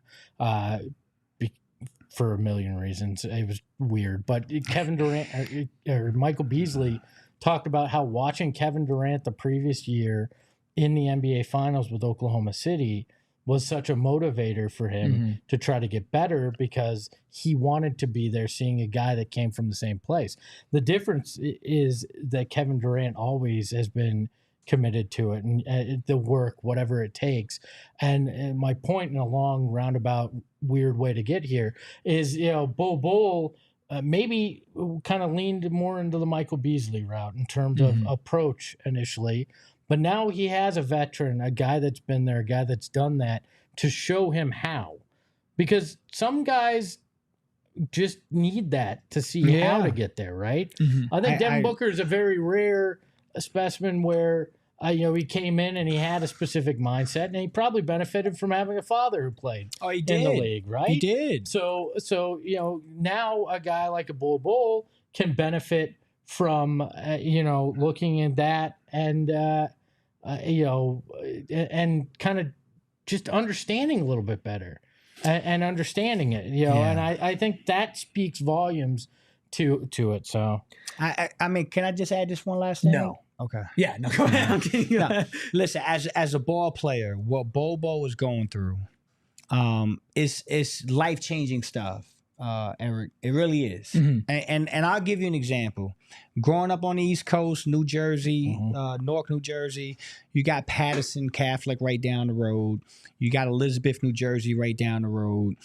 [SPEAKER 1] for a million reasons. It was weird. But Kevin Durant or Michael Beasley talked about how watching Kevin Durant the previous year in the NBA Finals with Oklahoma City was such a motivator for him to try to get better because he wanted to be there seeing a guy that came from the same place. The difference is that Kevin Durant always has been committed to it and the work, whatever it takes. And my point in a long roundabout weird way to get here is, Bull maybe kind of leaned more into the Michael Beasley route in terms of approach initially. But now he has a veteran, a guy that's been there, a guy that's done that to show him how, because some guys just need that to see how to get there, right? I think Devin Booker is a very rare specimen where he came in and he had a specific mindset, and he probably benefited from having a father who played in the league, right?
[SPEAKER 2] He did.
[SPEAKER 1] So now a guy like a Bull can benefit from looking at that and and kind of just understanding a little bit better and understanding it, and I think that speaks volumes to it. So
[SPEAKER 3] I mean, can I just add this one last thing?
[SPEAKER 2] No.
[SPEAKER 3] Okay.
[SPEAKER 2] Yeah, no, go ahead. I'm kidding.
[SPEAKER 3] No, listen, as a ball player, what Bobo is going through, it's life-changing stuff. Eric, it really is. And I'll give you an example. Growing up on the East Coast, New Jersey, Newark, New Jersey, you got Patterson Catholic right down the road. You got Elizabeth, New Jersey right down the road.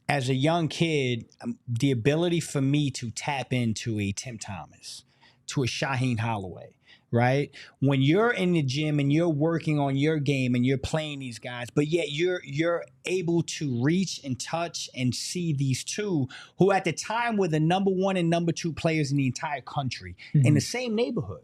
[SPEAKER 3] As a young kid, the ability for me to tap into a Tim Thomas, to a Shaheen Holloway, right? When you're in the gym and you're working on your game and you're playing these guys, but yet you're able to reach and touch and see these two who at the time were the number 1 and number 2 players in the entire country in the same neighborhood,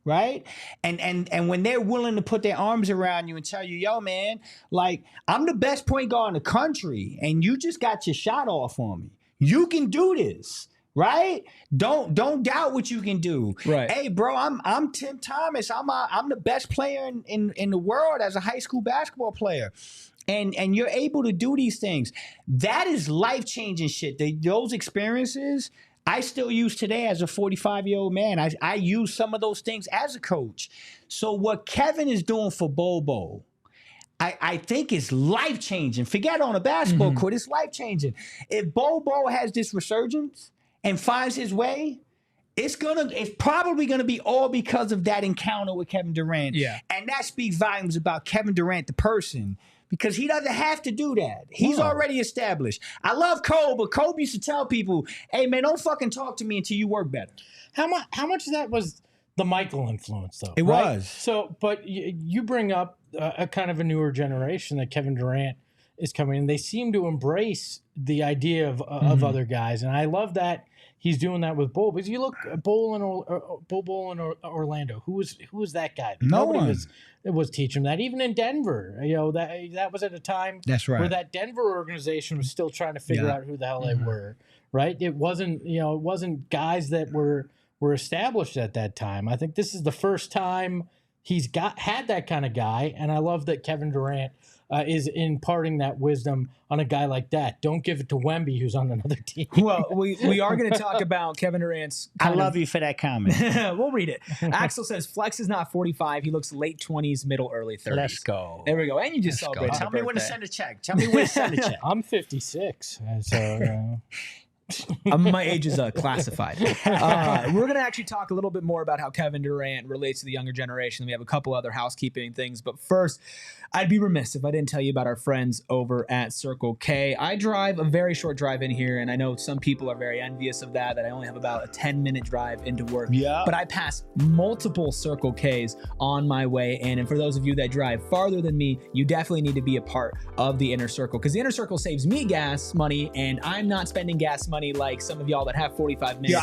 [SPEAKER 3] right? And when they're willing to put their arms around you and tell you, yo, man, like, I'm the best point guard in the country and you just got your shot off on me. You can do this. Right? Don't doubt what you can do.
[SPEAKER 2] Right.
[SPEAKER 3] Hey, bro, I'm Tim Thomas. I'm the best player in the world as a high school basketball player. And you're able to do these things. That is life-changing shit. Those experiences I still use today as a 45-year-old man. I use some of those things as a coach. So what Kevin is doing for Bobo, I think it's life-changing. Forget on a basketball court, it's life-changing. If Bobo has this resurgence and finds his way, it's probably gonna be all because of that encounter with Kevin Durant.
[SPEAKER 2] Yeah.
[SPEAKER 3] And that speaks volumes about Kevin Durant, the person, because he doesn't have to do that. He's already established. I love Kobe, but Kobe used to tell people, hey man, don't fucking talk to me until you work better.
[SPEAKER 1] How much of that was the Michael influence, though?
[SPEAKER 3] It was.
[SPEAKER 1] So, but you bring up a kind of a newer generation that Kevin Durant is coming in. They seem to embrace the idea of other guys, and I love that he's doing that with Bull. Because you look at Bull in Orlando. Who was that guy? Nobody was teaching him that. Even in Denver, that was at a time where that Denver organization was still trying to figure out who the hell they were. Right? It wasn't guys that were established at that time. I think this is the first time he's had that kind of guy, and I love that Kevin Durant is imparting that wisdom on a guy like that. Don't give it to Wemby, who's on another team.
[SPEAKER 2] Well, we are going to talk about Kevin Durant's.
[SPEAKER 3] I love you for that comment.
[SPEAKER 2] We'll read it. Axel says Flex is not 45. He looks late 20s, middle early 30s.
[SPEAKER 3] Let's go.
[SPEAKER 2] There we go. And you just celebrated.
[SPEAKER 3] Tell me when to send a check. Tell me when to send a check.
[SPEAKER 1] I'm 56, so.
[SPEAKER 2] My age is classified. We're going to actually talk a little bit more about how Kevin Durant relates to the younger generation. We have a couple other housekeeping things. But first, I'd be remiss if I didn't tell you about our friends over at Circle K. I drive a very short drive in here, and I know some people are very envious of that I only have about a 10-minute drive into work.
[SPEAKER 3] Yeah.
[SPEAKER 2] But I pass multiple Circle Ks on my way in. And for those of you that drive farther than me, you definitely need to be a part of the Inner Circle, because the Inner Circle saves me gas money, and I'm not spending gas money like some of y'all that have 45 minutes.
[SPEAKER 3] Yeah,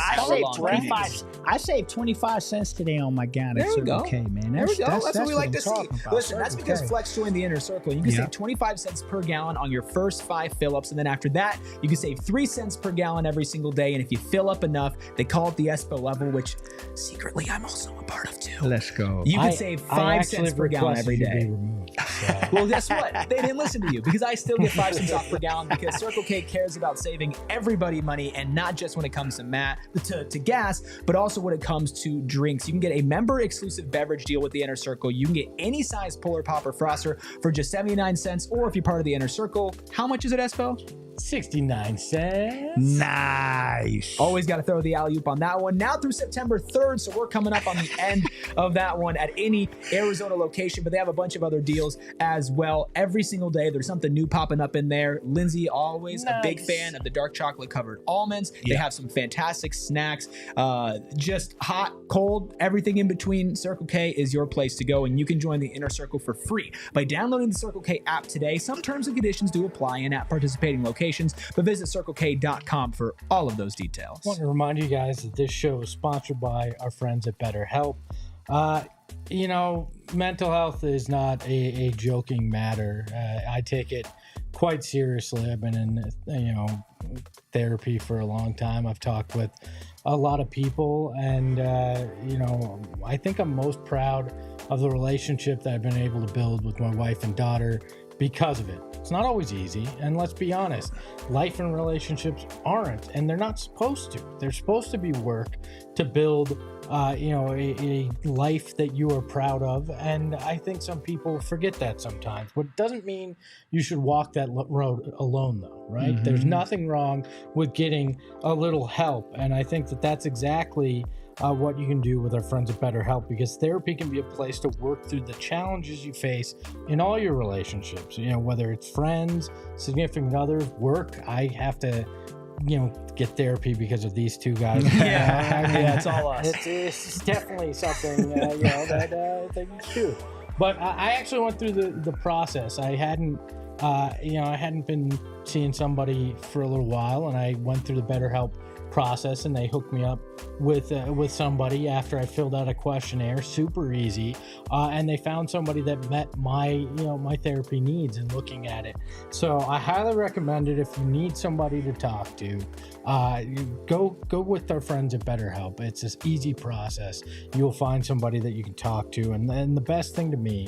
[SPEAKER 3] I saved 25 cents today on my gun.
[SPEAKER 2] There we go.
[SPEAKER 3] Okay, man.
[SPEAKER 2] There we go. That's what we like to see.
[SPEAKER 3] About.
[SPEAKER 2] Listen, that's because Flex joined the Inner Circle. You can save 25 cents per gallon on your first 5 fill-ups, and then after that, you can save 3 cents per gallon every single day. And if you fill up enough, they call it the ESPO level, which secretly I'm also a part of too.
[SPEAKER 3] Let's go.
[SPEAKER 2] You can save 5 cents per gallon every day.
[SPEAKER 1] So.
[SPEAKER 2] Well, guess what? They didn't listen to you, because I still get 5 cents off per gallon, because Circle K cares about saving everybody money, and not just when it comes to gas, but also when it comes to drinks. You can get a member-exclusive beverage deal with the Inner Circle. You can get any size Polar Pop or Froster for just 79 cents, or if you're part of the Inner Circle, how much is it, Espo?
[SPEAKER 1] 69 cents.
[SPEAKER 3] Nice.
[SPEAKER 2] Always got to throw the alley-oop on that one. Now through September 3rd, so we're coming up on the end of that one at any Arizona location, but they have a bunch of other deals as well. Every single day, there's something new popping up in there. Lindsay, always a big fan of the dark chocolate-covered almonds. They have some fantastic snacks, just hot, cold, everything in between. Circle K is your place to go, and you can join the Inner Circle for free by downloading the Circle K app today. Some terms and conditions do apply in at participating locations, but visit CircleK.com for all of those details.
[SPEAKER 1] I want to remind you guys that this show is sponsored by our friends at BetterHelp. You know, mental health is not a joking matter. I take it quite seriously. I've been in, therapy for a long time. I've talked with a lot of people, and, I think I'm most proud of the relationship that I've been able to build with my wife and daughter because of it. It's not always easy, and let's be honest, life and relationships aren't, and they're not supposed to. They're supposed to be work to build, a life that you are proud of, and I think some people forget that sometimes. But it doesn't mean you should walk that road alone, though, right? Mm-hmm. There's nothing wrong with getting a little help, and I think that that's exactly what you can do with our friends at BetterHelp, because therapy can be a place to work through the challenges you face in all your relationships, whether it's friends, significant others, work. I have to, get therapy because of these two guys.
[SPEAKER 2] Yeah, it's all us.
[SPEAKER 1] It's definitely something, that you do. But I actually went through the process. I hadn't been seeing somebody for a little while, and I went through the BetterHelp process, and they hooked me up with somebody after I filled out a questionnaire. Super easy, and they found somebody that met my therapy needs and looking at it. So I highly recommend it. If you need somebody to talk to, go with our friends at BetterHelp. It's this easy process. You'll find somebody that you can talk to, and the best thing to me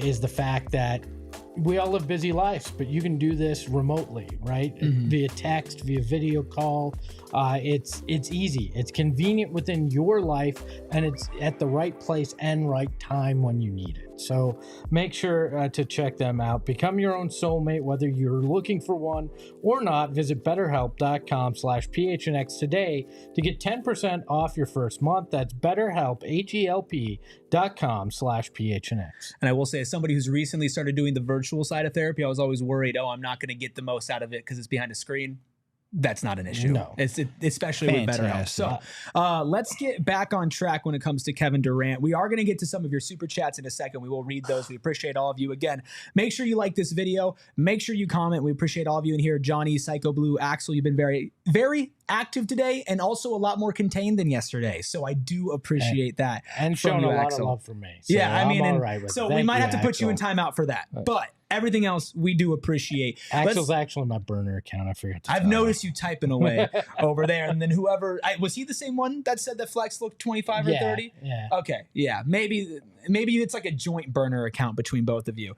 [SPEAKER 1] is the fact that we all live busy lives, but you can do this remotely, right? Mm-hmm. Via text, via video call. It's easy. It's convenient within your life, and it's at the right place and right time when you need it. So make sure to check them out. Become your own soulmate, whether you're looking for one or not. Visit BetterHelp.com/PHNX today to get 10% off your first month. That's BetterHelp, HELP.com/PHNX.
[SPEAKER 2] And I will say, as somebody who's recently started doing the virtual side of therapy, I was always worried, I'm not going to get the most out of it because it's behind a screen. That's not an issue. No. It's especially with BetterHelp. So let's get back on track when it comes to Kevin Durant. We are going to get to some of your super chats in a second. We will read those. We appreciate all of you. Again, make sure you like this video. Make sure you comment. We appreciate all of you in here. Johnny, Psycho Blue, Axel, you've been very, very active today, and also a lot more contained than yesterday. So I do appreciate that.
[SPEAKER 1] And showing a lot of love for me.
[SPEAKER 2] So yeah, I'm all right with so we might have to put you in timeout for that. But everything else we do appreciate.
[SPEAKER 1] Axel's actually my burner account. I forgot to
[SPEAKER 2] I've noticed you typing away over there. And then whoever, was he the same one that said that Flex looked 25 or 30?
[SPEAKER 1] Yeah.
[SPEAKER 2] Okay. Yeah. Maybe it's like a joint burner account between both of you.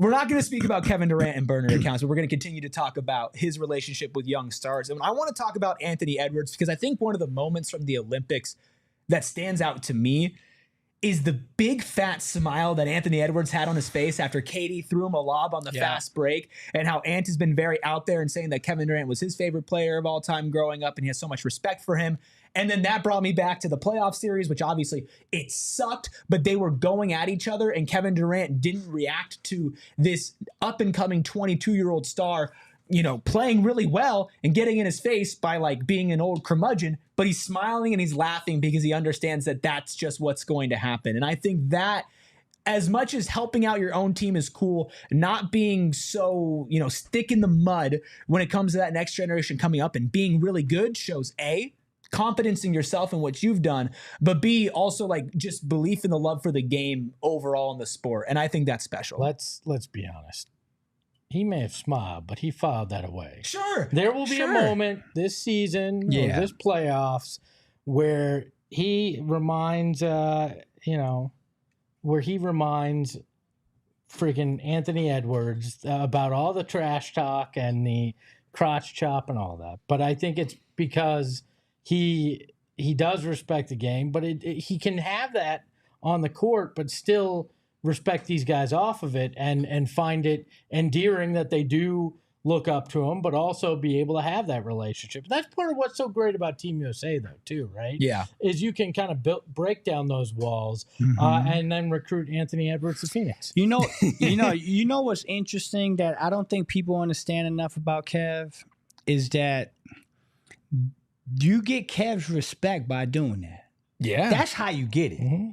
[SPEAKER 2] We're not going to speak about Kevin Durant and burner accounts, but we're going to continue to talk about his relationship with young stars. And I want to talk about Anthony Edwards, because I think one of the moments from the Olympics that stands out to me is the big fat smile that Anthony Edwards had on his face after KD threw him a lob on the fast break, and how Ant has been very out there and saying that Kevin Durant was his favorite player of all time growing up, and he has so much respect for him. And then that brought me back to the playoff series, which obviously it sucked, but they were going at each other, and Kevin Durant didn't react to this up-and-coming 22-year-old star, playing really well and getting in his face by like being an old curmudgeon, but he's smiling and he's laughing because he understands that that's just what's going to happen. And I think that, as much as helping out your own team is cool, not being so, stick in the mud when it comes to that next generation coming up and being really good shows A, confidence in yourself and what you've done, but B, also like just belief in the love for the game overall in the sport. And I think that's special.
[SPEAKER 1] Let's be honest. He may have smiled, but he filed that away.
[SPEAKER 2] Sure.
[SPEAKER 1] There will be a moment this season, or this playoffs, where he reminds, freaking Anthony Edwards about all the trash talk and the crotch chop and all that. But I think it's because he does respect the game, but he can have that on the court, but still respect these guys off of it and find it endearing that they do look up to him, but also be able to have that relationship. That's part of what's so great about Team USA, though, too, right?
[SPEAKER 2] Yeah.
[SPEAKER 1] Is you can kind of break down those walls and then recruit Anthony Edwards to Phoenix.
[SPEAKER 3] You know what's interesting that I don't think people understand enough about Kev is that you get Kev's respect by doing that.
[SPEAKER 2] Yeah.
[SPEAKER 3] That's how you get it.
[SPEAKER 1] Mm-hmm.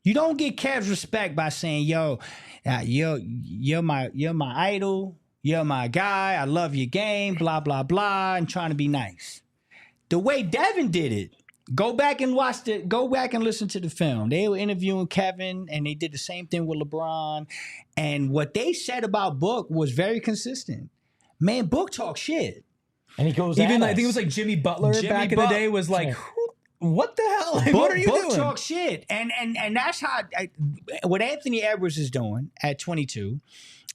[SPEAKER 3] You don't get Kev's respect by saying, "Yo, you're my idol, you're my guy, I love your game, blah blah blah," and trying to be nice. The way Devin did it, go back and listen to the film. They were interviewing Kevin, and they did the same thing with LeBron. And what they said about Book was very consistent. Man, Book talk shit.
[SPEAKER 1] And he goes
[SPEAKER 2] Even
[SPEAKER 1] at
[SPEAKER 2] I think it was like Jimmy Butler back in the day was like, what the hell? Like, what are you doing?
[SPEAKER 3] Talk shit. And that's how what Anthony Edwards is doing at 22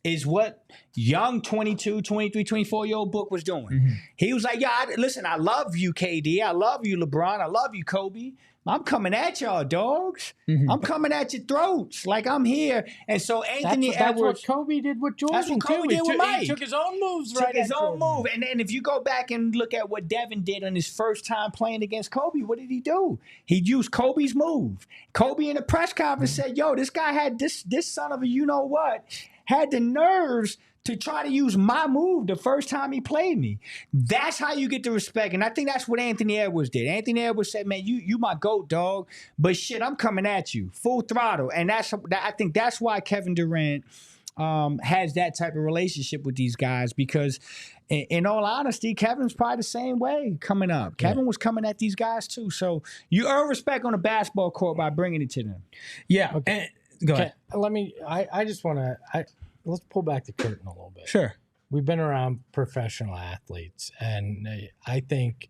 [SPEAKER 3] is what young 22, 23, 24-year-old Book was doing.
[SPEAKER 2] Mm-hmm.
[SPEAKER 3] He was like, listen, I love you, KD. I love you, LeBron. I love you, Kobe. I'm coming at y'all, dogs.
[SPEAKER 2] Mm-hmm.
[SPEAKER 3] I'm coming at your throats. Like, I'm here. And so Anthony
[SPEAKER 1] that's
[SPEAKER 3] Edwards.
[SPEAKER 1] what Kobe did with Jordan.
[SPEAKER 3] That's what Kobe did with Mike.
[SPEAKER 1] He took his own moves
[SPEAKER 3] Took
[SPEAKER 1] right
[SPEAKER 3] his
[SPEAKER 1] at
[SPEAKER 3] own
[SPEAKER 1] Jordan.
[SPEAKER 3] move. And then if you go back and look at what Devin did on his first time playing against Kobe, what did he do? He used Kobe's move. Kobe in the press conference said, "Yo, this guy had this son of a you-know-what had the nerves to try to use my move the first time he played me." That's how you get the respect. And I think that's what Anthony Edwards did. Anthony Edwards said, "Man, you my GOAT, dog. But shit, I'm coming at you full throttle." And I think that's why Kevin Durant has that type of relationship with these guys, because in all honesty, Kevin's probably the same way coming up. Kevin was coming at these guys too. So you earn respect on the basketball court by bringing it to them.
[SPEAKER 2] Yeah.
[SPEAKER 1] Okay.
[SPEAKER 2] And, go ahead.
[SPEAKER 1] I just want to let's pull back the curtain a little bit.
[SPEAKER 2] Sure.
[SPEAKER 1] We've been around professional athletes, and I think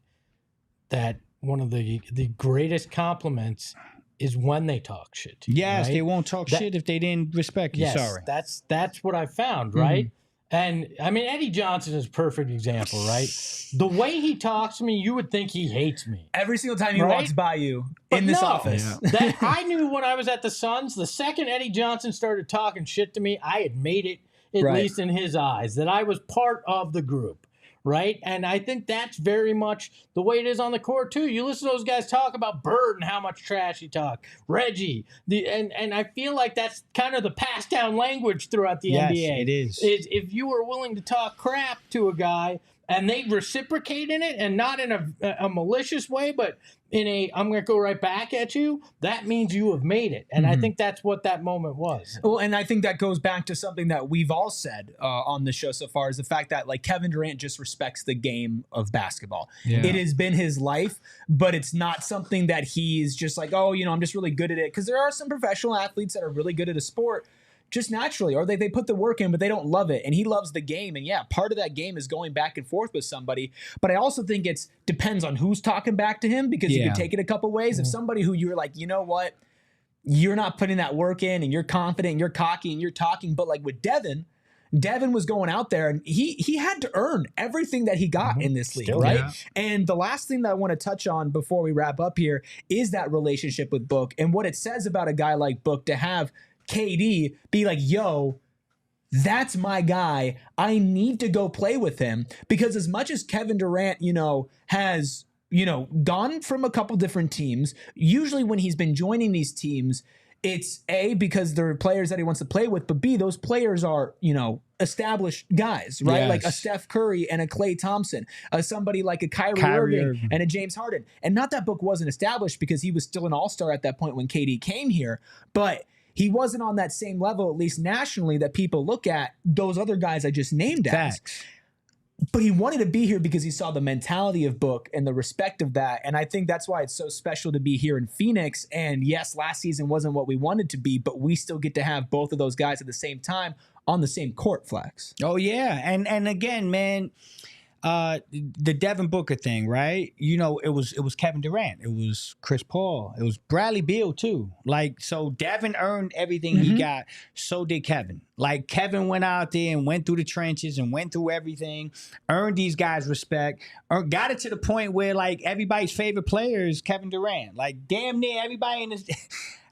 [SPEAKER 1] that one of the greatest compliments is when they talk shit to you.
[SPEAKER 3] Yes,
[SPEAKER 1] right?
[SPEAKER 3] they won't talk shit if they didn't respect you.
[SPEAKER 1] Yes,
[SPEAKER 3] Sorry.
[SPEAKER 1] that's what I found, right? And I mean, Eddie Johnson is a perfect example, right? The way he talks to me, you would think he hates me.
[SPEAKER 2] Every single time he
[SPEAKER 1] Right?
[SPEAKER 2] walks by you
[SPEAKER 1] But
[SPEAKER 2] in this
[SPEAKER 1] no,
[SPEAKER 2] office.
[SPEAKER 1] that I knew when I was at the Suns, the second Eddie Johnson started talking shit to me, I had made it, at
[SPEAKER 2] Right.
[SPEAKER 1] least in his eyes, that I was part of the group, right? And I think that's very much the way it is on the court, too. You listen to those guys talk about Bird and how much trash he talked, Reggie, and I feel like that's kind of the passed down language throughout the
[SPEAKER 3] Yes,
[SPEAKER 1] NBA.
[SPEAKER 3] it is.
[SPEAKER 1] If you were willing to talk crap to a guy and they reciprocate in it, and not in a malicious way, but in a I'm going to go right back at you, that means you have made it. And I think that's what that moment was.
[SPEAKER 2] Well, and I think that goes back to something that we've all said on the show so far, is the fact that like Kevin Durant just respects the game of basketball.
[SPEAKER 3] Yeah.
[SPEAKER 2] It has been his life, but it's not something that he's just like, oh, I'm just really good at it. Because there are some professional athletes that are really good at a sport just naturally, or they put the work in, but they don't love it. And he loves the game. And yeah, part of that game is going back and forth with somebody. But I also think it depends on who's talking back to him, because you can take it a couple ways. If somebody who you're like, you know what, you're not putting that work in, and you're confident and you're cocky and you're talking, but like with Devin was going out there and he had to earn everything that he got in this league,
[SPEAKER 1] Still,
[SPEAKER 2] right?
[SPEAKER 3] yeah.
[SPEAKER 2] And the last thing that I want to touch on before we wrap up here is that relationship with Book, and what it says about a guy like Book to have KD be like, yo, that's my guy. I need to go play with him. Because as much as Kevin Durant, has, gone from a couple different teams, usually when he's been joining these teams, it's A, because they're players that he wants to play with, but B, those players are, established guys, right?
[SPEAKER 3] Yes.
[SPEAKER 2] Like a Steph Curry and a Klay Thompson, somebody like a Kyrie
[SPEAKER 3] Kyrie
[SPEAKER 2] Irving
[SPEAKER 3] Irving.
[SPEAKER 2] and a James Harden. And not that Book wasn't established, because he was still an all-star at that point when KD came here, but he wasn't on that same level, at least nationally, that people look at those other guys I just named as.
[SPEAKER 3] Facts.
[SPEAKER 2] But he wanted to be here because he saw the mentality of Book and the respect of that. And I think that's why it's so special to be here in Phoenix. And yes, last season wasn't what we wanted to be, but we still get to have both of those guys at the same time on the same court, Flex.
[SPEAKER 3] Oh yeah, and again, man, the Devin Booker thing, right? It was Kevin Durant, it was Chris Paul, it was Bradley Beal too. Like, so Devin earned everything he got. So did Kevin. Like, Kevin went out there and went through the trenches and went through everything, earned these guys respect, got it to the point where like everybody's favorite player is Kevin Durant. Like, damn near everybody in this.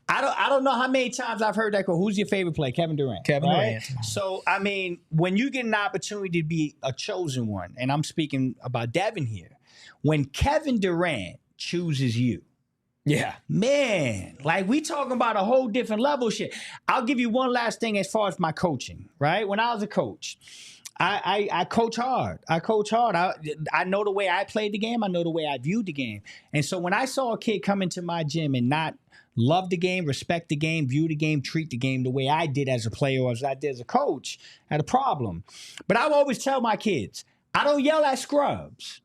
[SPEAKER 3] I don't know how many times I've heard that quote. Who's your favorite player? Kevin Durant.
[SPEAKER 2] Kevin
[SPEAKER 3] right?
[SPEAKER 2] Durant.
[SPEAKER 3] So, I mean, when you get an opportunity to be a chosen one, and I'm speaking about Devin here, when Kevin Durant chooses you,
[SPEAKER 2] Yeah.
[SPEAKER 3] man, like we talking about a whole different level of shit. I'll give you one last thing as far as my coaching, right? When I was a coach, I coach hard. I coach hard. I know the way I played the game. I know the way I viewed the game. And so when I saw a kid come into my gym and not love the game, respect the game, view the game, treat the game the way I did as a player or as I did as a coach, I had a problem. But I would always tell my kids, I don't yell at scrubs.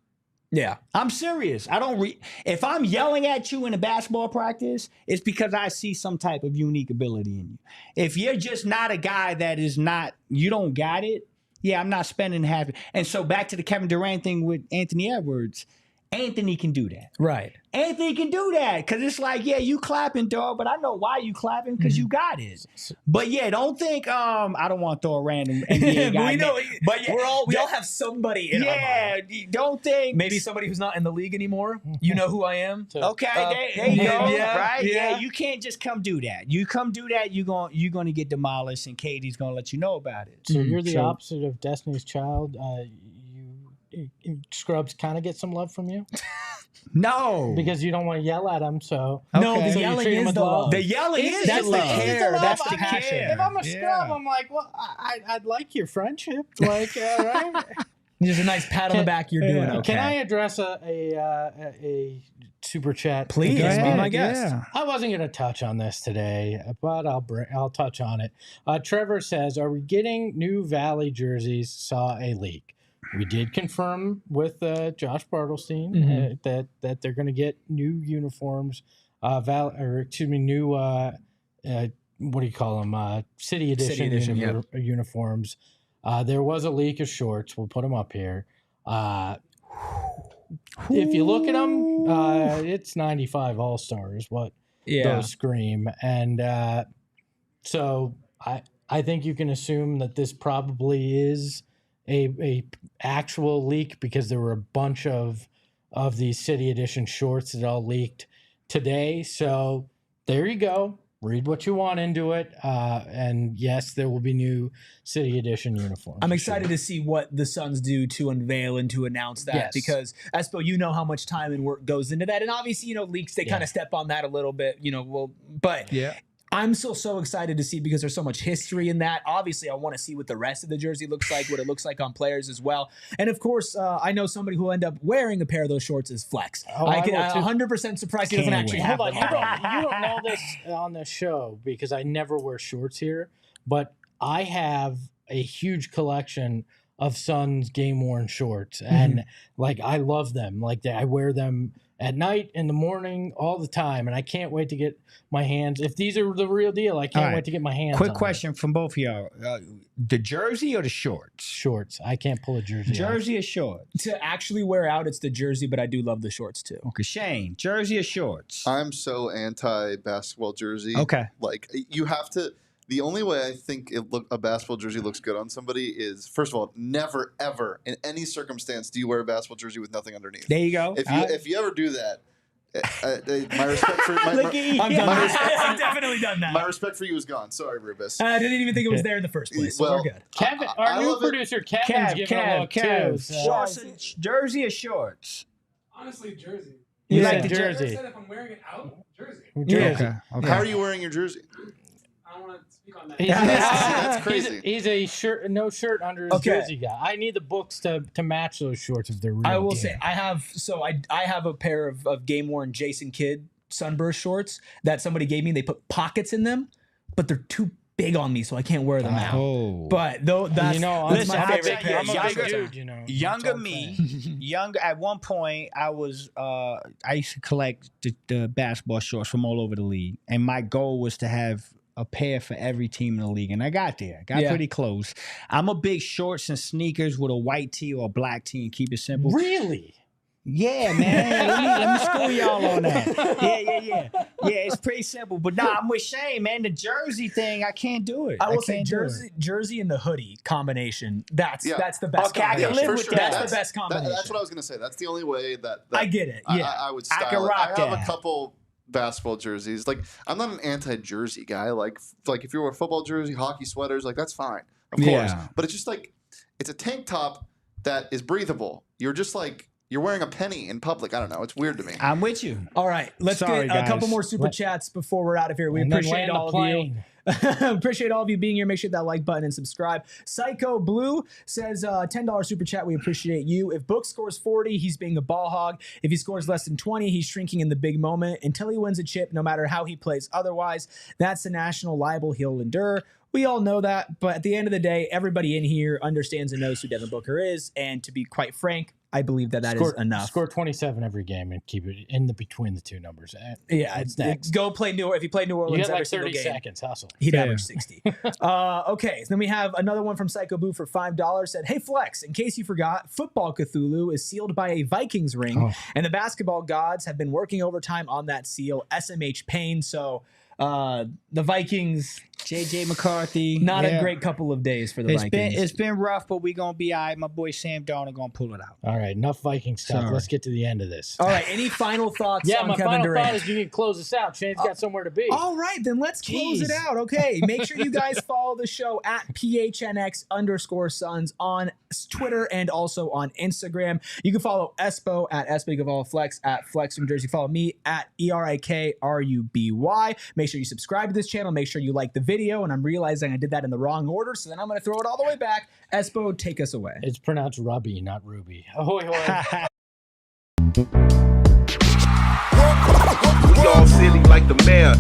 [SPEAKER 2] Yeah.
[SPEAKER 3] I'm serious. I don't if I'm yelling at you in a basketball practice, it's because I see some type of unique ability in you. If you're just not a guy that is not, you don't got it, yeah, I'm not spending half. And so back to the Kevin Durant thing with Anthony Edwards, Anthony can do that.
[SPEAKER 2] Right.
[SPEAKER 3] Anthony can do that because it's like, yeah, you clapping, dog, but I know why you clapping because you got it. But yeah, don't think I don't want to throw a random NBA guy.
[SPEAKER 2] We know,
[SPEAKER 3] but yeah,
[SPEAKER 2] we all have somebody in our mind.
[SPEAKER 3] Don't think
[SPEAKER 2] Maybe somebody who's not in the league anymore. You know who I am.
[SPEAKER 3] Okay, there you go.
[SPEAKER 2] Yeah,
[SPEAKER 3] right?
[SPEAKER 2] yeah.
[SPEAKER 3] Yeah, you can't just come do that. You come do that, you're gonna get demolished, and KD's gonna let you know about it.
[SPEAKER 1] So you're the opposite of Destiny's Child. Scrubs kind of get some love from you
[SPEAKER 3] No,
[SPEAKER 1] because you don't want to yell at them. So
[SPEAKER 2] No, the
[SPEAKER 1] So you
[SPEAKER 2] yelling
[SPEAKER 1] treat 'em
[SPEAKER 2] is
[SPEAKER 1] with
[SPEAKER 2] the love.
[SPEAKER 3] the yelling is
[SPEAKER 2] That's
[SPEAKER 3] the
[SPEAKER 2] the
[SPEAKER 3] love.
[SPEAKER 2] care. That's the
[SPEAKER 1] I mean,
[SPEAKER 2] passion.
[SPEAKER 1] if I'm a scrub, I'm like, well, I'd like your friendship. Like, right?
[SPEAKER 2] Just a nice pat on the back. You're doing okay.
[SPEAKER 1] Can I address a super chat?
[SPEAKER 2] Please,
[SPEAKER 3] Go
[SPEAKER 2] be
[SPEAKER 3] ahead,
[SPEAKER 2] my guest.
[SPEAKER 3] yeah.
[SPEAKER 1] I wasn't going to touch on this today, but I'll touch on it. Trevor says, "Are we getting new Valley jerseys?" Saw a leak. We did confirm with Josh Bartelstein that they're going to get new uniforms, new what do you call them? City Edition uniforms. There was a leak of shorts. We'll put them up here. If you look at them, it's 95 All-Stars, what those scream. And so I think you can assume that this probably is a actual leak because there were a bunch of these City Edition shorts that all leaked today. So there you go. Read what you want into it. And yes, there will be new City Edition uniforms.
[SPEAKER 2] I'm excited to see what the Suns do to unveil and to announce that because, Espo, you know how much time and work goes into that. And obviously, leaks, they kind of step on that a little bit, but I'm still so excited to see because there's so much history in that. Obviously, I want to see what the rest of the jersey looks like, what it looks like on players as well. And of course, I know somebody who will end up wearing a pair of those shorts is Flex. I'm 100% surprised he doesn't actually have them.
[SPEAKER 1] You don't know this on this show because I never wear shorts here, but I have a huge collection of Suns game-worn shorts, and I love them. I wear them at night, in the morning, all the time, and I can't wait to get my hands. If these are the real deal, I can't wait to get my hands.
[SPEAKER 3] Quick
[SPEAKER 1] on
[SPEAKER 3] question from both of y'all: the jersey or the shorts?
[SPEAKER 1] Shorts. I can't pull a jersey.
[SPEAKER 3] Jersey or shorts?
[SPEAKER 2] To actually wear out, it's the jersey, but I do love the shorts too.
[SPEAKER 3] Okay, Shane, jersey or shorts?
[SPEAKER 4] I'm so anti-basketball jersey.
[SPEAKER 3] Okay.
[SPEAKER 4] You have to. The only way I think a basketball jersey looks good on somebody is, first of all, never, ever, in any circumstance, do you wear a basketball jersey with nothing underneath.
[SPEAKER 3] There you go.
[SPEAKER 4] If you ever do that, my respect for
[SPEAKER 2] I've definitely done that.
[SPEAKER 4] My respect for you is gone. Sorry, Rubus.
[SPEAKER 2] I didn't even think it was there in the first place. So we're good.
[SPEAKER 1] Kevin, our new producer, Kevin's giving a look too.
[SPEAKER 3] Shorts, jersey or shorts?
[SPEAKER 5] Honestly, jersey.
[SPEAKER 3] You like the
[SPEAKER 1] jersey?
[SPEAKER 5] I said if I'm wearing it out, jersey.
[SPEAKER 3] Okay.
[SPEAKER 4] How are you wearing your jersey?
[SPEAKER 5] I don't want to speak on that.
[SPEAKER 4] That's crazy.
[SPEAKER 1] He's a no shirt under his jersey guy. I need the books to match those shorts if they're real.
[SPEAKER 2] I will say I have a pair of game worn Jason Kidd Sunburst shorts that somebody gave me. They put pockets in them, but they're too big on me, so I can't wear them out. But though that's that's my favorite pair.
[SPEAKER 1] I'm a big dude,
[SPEAKER 3] Younger me, younger. At one point, I used to collect the basketball shorts from all over the league, and my goal was to have a pair for every team in the league, and I got there. Got pretty close. I'm a big shorts and sneakers with a white tee or a black tee, and keep it simple.
[SPEAKER 1] Really?
[SPEAKER 3] Yeah, man. let me school y'all on that. Yeah. It's pretty simple. But I'm with Shane, man. The jersey thing, I can't do it.
[SPEAKER 2] I will say jersey and the hoodie combination. That's the best.
[SPEAKER 3] Okay, I can live with that.
[SPEAKER 2] That's the best combination.
[SPEAKER 4] That's what I was gonna say. That's the only way that
[SPEAKER 2] I get it. Yeah,
[SPEAKER 4] I would style
[SPEAKER 3] I can rock
[SPEAKER 4] it. I have
[SPEAKER 3] that.
[SPEAKER 4] a couple basketball jerseys. Like, I'm not an anti-jersey guy. Like if you're a football jersey, hockey sweaters, like that's fine, of course.
[SPEAKER 3] Yeah.
[SPEAKER 4] But it's just like it's a tank top that is breathable. You're just like you're wearing a penny in public. I don't know. It's weird to me.
[SPEAKER 3] I'm with you.
[SPEAKER 2] All right, let's
[SPEAKER 3] Sorry,
[SPEAKER 2] get a couple
[SPEAKER 3] guys.
[SPEAKER 2] more super chats before we're out of here. We
[SPEAKER 1] And then
[SPEAKER 2] appreciate
[SPEAKER 1] land the
[SPEAKER 2] all of you.
[SPEAKER 1] plane.
[SPEAKER 2] Appreciate all of you being here. Make sure that like button and subscribe. Psycho Blue says $10 super chat. We appreciate you. If Book scores 40, he's being a ball hog. If he scores less than 20, he's shrinking in the big moment until he wins a chip, no matter how he plays otherwise. That's the national libel he'll endure. We all know that, but at the end of the day, everybody in here understands and knows who Devin Booker is. And to be quite frank, I believe that is enough.
[SPEAKER 1] Score 27 every game and keep it in the between the two numbers.
[SPEAKER 2] Yeah,
[SPEAKER 1] What's next?
[SPEAKER 2] go play New. If you play New
[SPEAKER 1] You
[SPEAKER 2] Orleans
[SPEAKER 1] got
[SPEAKER 2] every
[SPEAKER 1] like
[SPEAKER 2] single
[SPEAKER 1] 30
[SPEAKER 2] game,
[SPEAKER 1] seconds. Hustle.
[SPEAKER 2] he'd
[SPEAKER 3] Fair.
[SPEAKER 2] average 60. Okay, so then we have another one from Psycho Boo for $5. Said, "Hey Flex, in case you forgot, Football Cthulhu is sealed by a Vikings ring, and the basketball gods have been working overtime on that seal. SMH pain." So the Vikings,
[SPEAKER 3] JJ McCarthy.
[SPEAKER 2] not a
[SPEAKER 3] yeah.
[SPEAKER 2] great couple of days for the Vikings.
[SPEAKER 3] It's been rough, but we gonna be all right. My boy Sam Darnold gonna pull it out.
[SPEAKER 1] All right, enough Viking stuff.
[SPEAKER 3] Sorry.
[SPEAKER 1] Let's get to the end of this.
[SPEAKER 2] All right, any final thoughts
[SPEAKER 1] Yeah,
[SPEAKER 2] on
[SPEAKER 1] my
[SPEAKER 2] Kevin
[SPEAKER 1] final
[SPEAKER 2] Durant?
[SPEAKER 1] thought is you need to close this out. Shane's got somewhere to be.
[SPEAKER 2] All right, then let's close it
[SPEAKER 3] Jeez.
[SPEAKER 2] out. Okay, make sure you guys follow the show at PHNX_Suns on Twitter and also on Instagram. You can follow Espo at EspoGavalFlex at Flex from Jersey. Follow me at ERIKRUBY. Make sure you subscribe to this channel. Make sure you like the video. And I'm realizing I did that in the wrong order, so then I'm going to throw it all the way back. Espo, take us away.
[SPEAKER 1] It's pronounced Rubby, not Ruby. Ahoy, hoy.
[SPEAKER 6] We all silly like the mayor.